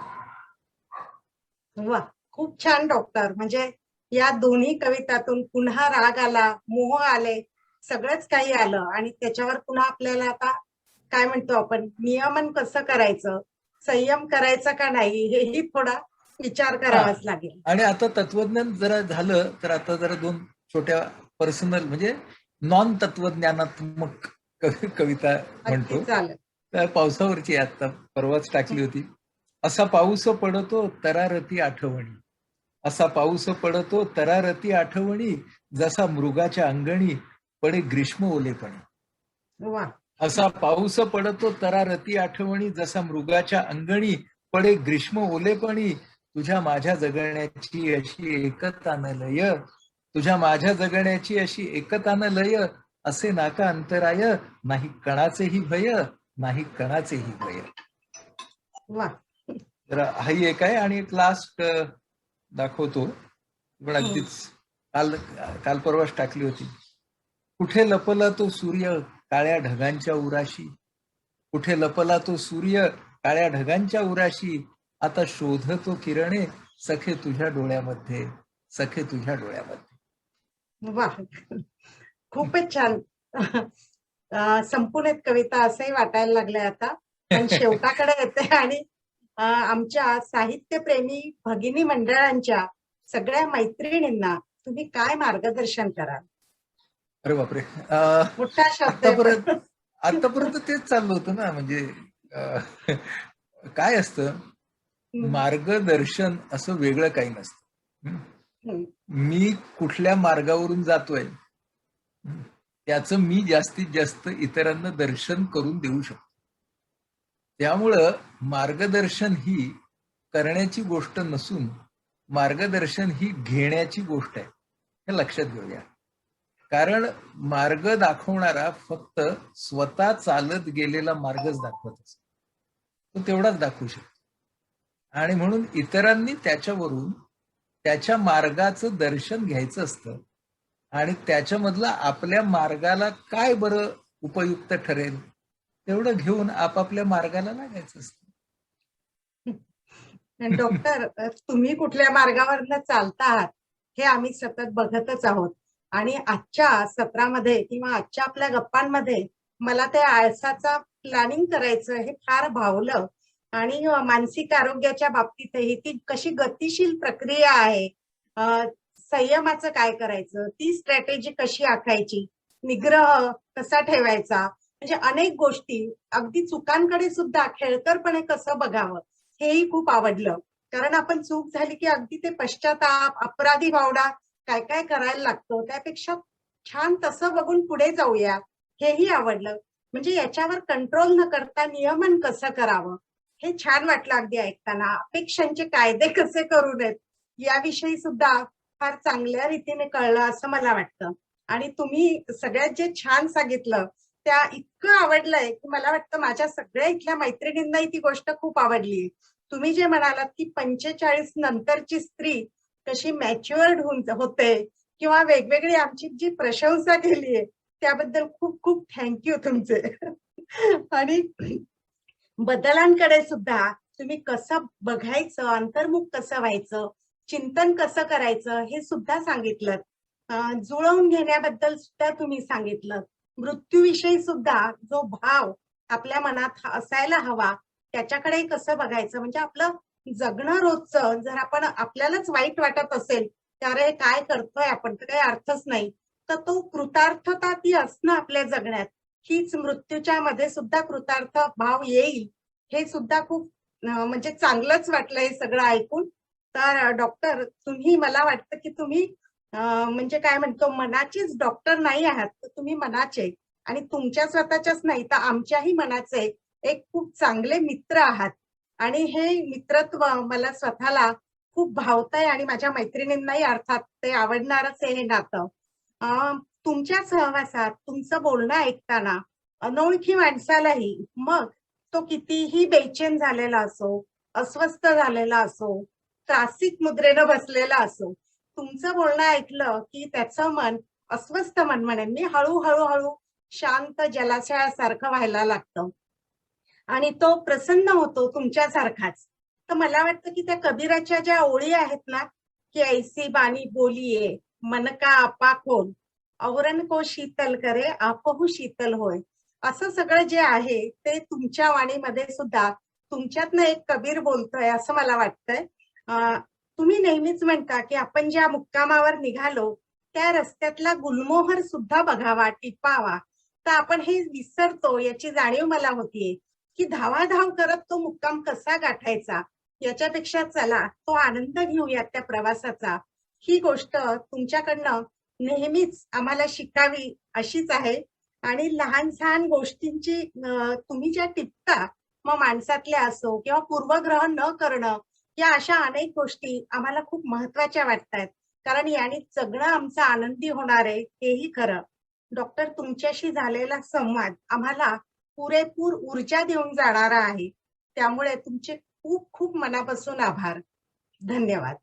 वा, खूप छान डॉक्टर. म्हणजे या दोन्ही कवितातून पुन्हा राग आला, मोह आले, सगळंच काही आलं आणि त्याच्यावर पुन्हा आपल्याला आता काय म्हणतो आपण, नियमन कसं करायचं, संयम करायचा का नाही, हेही थोडा विचार हा, करावाच लागेल. आणि आता तत्वज्ञान जरा झालं तर आता जरा दोन छोट्या पर्सनल म्हणजे नॉन तत्वज्ञानात्मक कविता अगदी म्हणतो. चालेल. तर पावसावरची आहे, आता परवाच टाकली होती. असा पाऊस पडतो तरारती आठवणी, असा पाऊस पडतो तरारती आठवणी, जसा मृगाच्या अंगणी पडे ग्रीष्म ओलेपणी. वा, असा पाऊस पडतो तरारती आठवणी, जसा मृगाच्या अंगणी पडे ग्रीष्म ओलेपणी. तुझ्या माझ्या जगण्याची अशी एकता न लय, तुझ्या माझ्या जगण्याची अशी एकता न लय, असे नाका अंतराय, नाही कणाचेही भय, नाही कणाचेही भय. वा. तर हाही एक आहे. आणि एक लास्ट दाखवतो, पण अगदीच काल काल परवाच टाकली होती. कुठे लपला तो सूर्य काळ्या ढगांच्या उराशी, कुठे लपला तो सूर्य काळ्या ढगांच्या उराशी, आता शोधतो किरणे सखे तुझ्या डोळ्यामध्ये, सखे तुझ्या डोळ्यामध्ये. वा, खूपच छान. संपूर्ण कविता असंही वाटायला लागलंय आता. पण शेवटाकडे येते आणि आमच्या साहित्यप्रेमी भगिनी मंडळांच्या सगळ्या मैत्रिणींना तुम्ही काय मार्गदर्शन कराल? अरे बापरे. मोठा शब्द आहे पण. आतापर्यंत तेच चाललं होतं ना. म्हणजे काय असतं, मार्गदर्शन असं वेगळं काही नसतं. मी कुठल्या मार्गावरून जातोय त्याचं मी जास्तीत जास्त इतरांना दर्शन करून देऊ शकतो. त्यामुळं मार्गदर्शन ही करण्याची गोष्ट नसून मार्गदर्शन ही घेण्याची गोष्ट आहे, हे लक्षात घेऊया. कारण मार्ग दाखवणारा फक्त स्वतः चालत गेलेला मार्गच दाखवत असतो, तो तेवढाच दाखवू शकतो. आणि म्हणून इतरांनी त्याच्यावरून त्याच्या मार्गाचं दर्शन घ्यायचं असतं आणि त्याच्यामधलं आपल्या मार्गाला काय बरं उपयुक्त ठरेल तेवढं घेऊन आपापल्या मार्गाला लागायचं असतं. डॉक्टर, तुम्ही कुठल्या मार्गावरनं चालता आहात हे आम्ही सतत बघतच आहोत. आणि आजच्या सत्रामध्ये किंवा आजच्या आपल्या गप्पांमध्ये मला ते आळसाचा प्लॅनिंग करायचं हे फार भावलं. आणि मानसिक आरोग्याच्या बाबतीतही ती कशी गतिशील प्रक्रिया आहे, संयमाचं काय करायचं, ती स्ट्रॅटेजी कशी आखायची, निग्रह कसा ठेवायचा, म्हणजे अनेक गोष्टी, अगदी चुकांकडे सुद्धा खेळकरपणे कसं बघावं हेही खूप आवडलं. कारण आपण चूक झाली की अगदी ते पश्चाताप, अपराधी भावना काय काय करायला लागतो, त्यापेक्षा छान तसं बघून पुढे जाऊया हेही आवडलं. म्हणजे याच्यावर कंट्रोल न करता नियमन कसं करावं हे छान वाटलं अगदी ऐकताना. अपेक्षांचे कायदे कसे करू नयेत याविषयी सुद्धा फार चांगल्या रीतीने कळलं असं मला वाटतं. आणि तुम्ही सगळ्यात जे छान सांगितलं त्या इतकं आवडलंय की मला वाटतं माझ्या सगळ्या इथल्या मैत्रिणींनाही ती गोष्ट खूप आवडली. तुम्ही जे म्हणालात की 45 नंतरची स्त्री कशी मॅच्युअर्ड होते किंवा वेगवेगळी आमची जी प्रशंसा केली आहे त्याबद्दल खूप खूप थँक्यू तुमचे. आणि बदलांकडे सुद्धा तुम्ही कसं बघायचं, अंतर्मुख कसं व्हायचं, चिंतन कसं करायचं हे सुद्धा सांगितलं. जुळवून घेण्याबद्दल सुद्धा तुम्ही सांगितलं. मृत्यूविषयी सुद्धा जो भाव आपल्या मनात असायला हवा त्याच्याकडे कसं बघायचं, म्हणजे आपलं जगणं रोजचं जर आपण आपल्यालाच वाईट वाटत असेल त्यारे काय करतोय आपण तर काही अर्थच नाही, तर तो कृतार्थता ती असणं आपल्या जगण्यात हीच मृत्यूच्या मध्ये सुद्धा कृतार्थ भाव येईल हे सुद्धा खूप म्हणजे चांगलंच वाटलं हे सगळं ऐकून. तर डॉक्टर, तुम्ही मला वाटतं की तुम्ही म्हणजे काय म्हणतो मनाचीच डॉक्टर नाही आहात, तर तुम्ही मनाचे आणि तुमच्या स्वतःच्याच नाही तर आमच्याही मनाचे एक खूप चांगले मित्र आहात. आणि हे मित्रत्व मला स्वतःला खूप भावतंय आणि माझ्या मैत्रिणींनाही अर्थात ते आवडणारच आहे हे नातं. तुमच्या सहवासात तुमचं बोलणं ऐकताना अनोळखी माणसालाही, मग तो कितीही बेचैन झालेला असो, अस्वस्थ झालेला असो, त्रासिक मुद्रेनं बसलेला असो, तुमचं बोलणं ऐकलं की त्याचं मन, अस्वस्थ मन म्हणेन मी, हळू शांत जलाशयासारखं व्हायला लागतं आणि तो प्रसन्न होतो तुमच्यासारखाच. तर मला वाटतं की त्या कबीराच्या ज्या ओळी आहेत ना, की ऐसी बानी बोलिये, मन का आपा खोल, औरण को शीतल करे, आपहू शीतल होय. असं सगळं जे आहे ते तुमच्या वाणीमध्ये सुद्धा तुमच्यातनं एक कबीर बोलतोय असं मला वाटतंय. तुम्ही नेहमीच म्हणता की आपण ज्या मुक्कामावर निघालो त्या रस्त्यातला गुलमोहर सुद्धा बघावा, टिपावा. तर आपण हे विसरतो याची जाणीव मला होतीये, की धावाधाव करत तो मुक्काम कसा गाठायचा, याच्यापेक्षा चला तो आनंद घेऊयात त्या प्रवासाचा. ही गोष्ट तुमच्याकडनं नेहमीच आम्हाला शिकावी अशीच आहे. आणि लहान-सहान गोष्टींची तुम्ही ज्या टिपता, मग माणसातल्या असो किंवा पूर्वग्रह न करणं, या अशा अनेक गोष्टी आम्हाला खूप महत्त्वाच्या वाटतायत. कारण याने जगणं आमचं आनंदी होणार आहे, हेही खरं. डॉक्टर, तुमच्याशी झालेला संवाद आम्हाला पुरेपूर ऊर्जा देऊन जाणारा आहे. त्यामुळे तुमचे खूप खूप मनापासून आभार. धन्यवाद.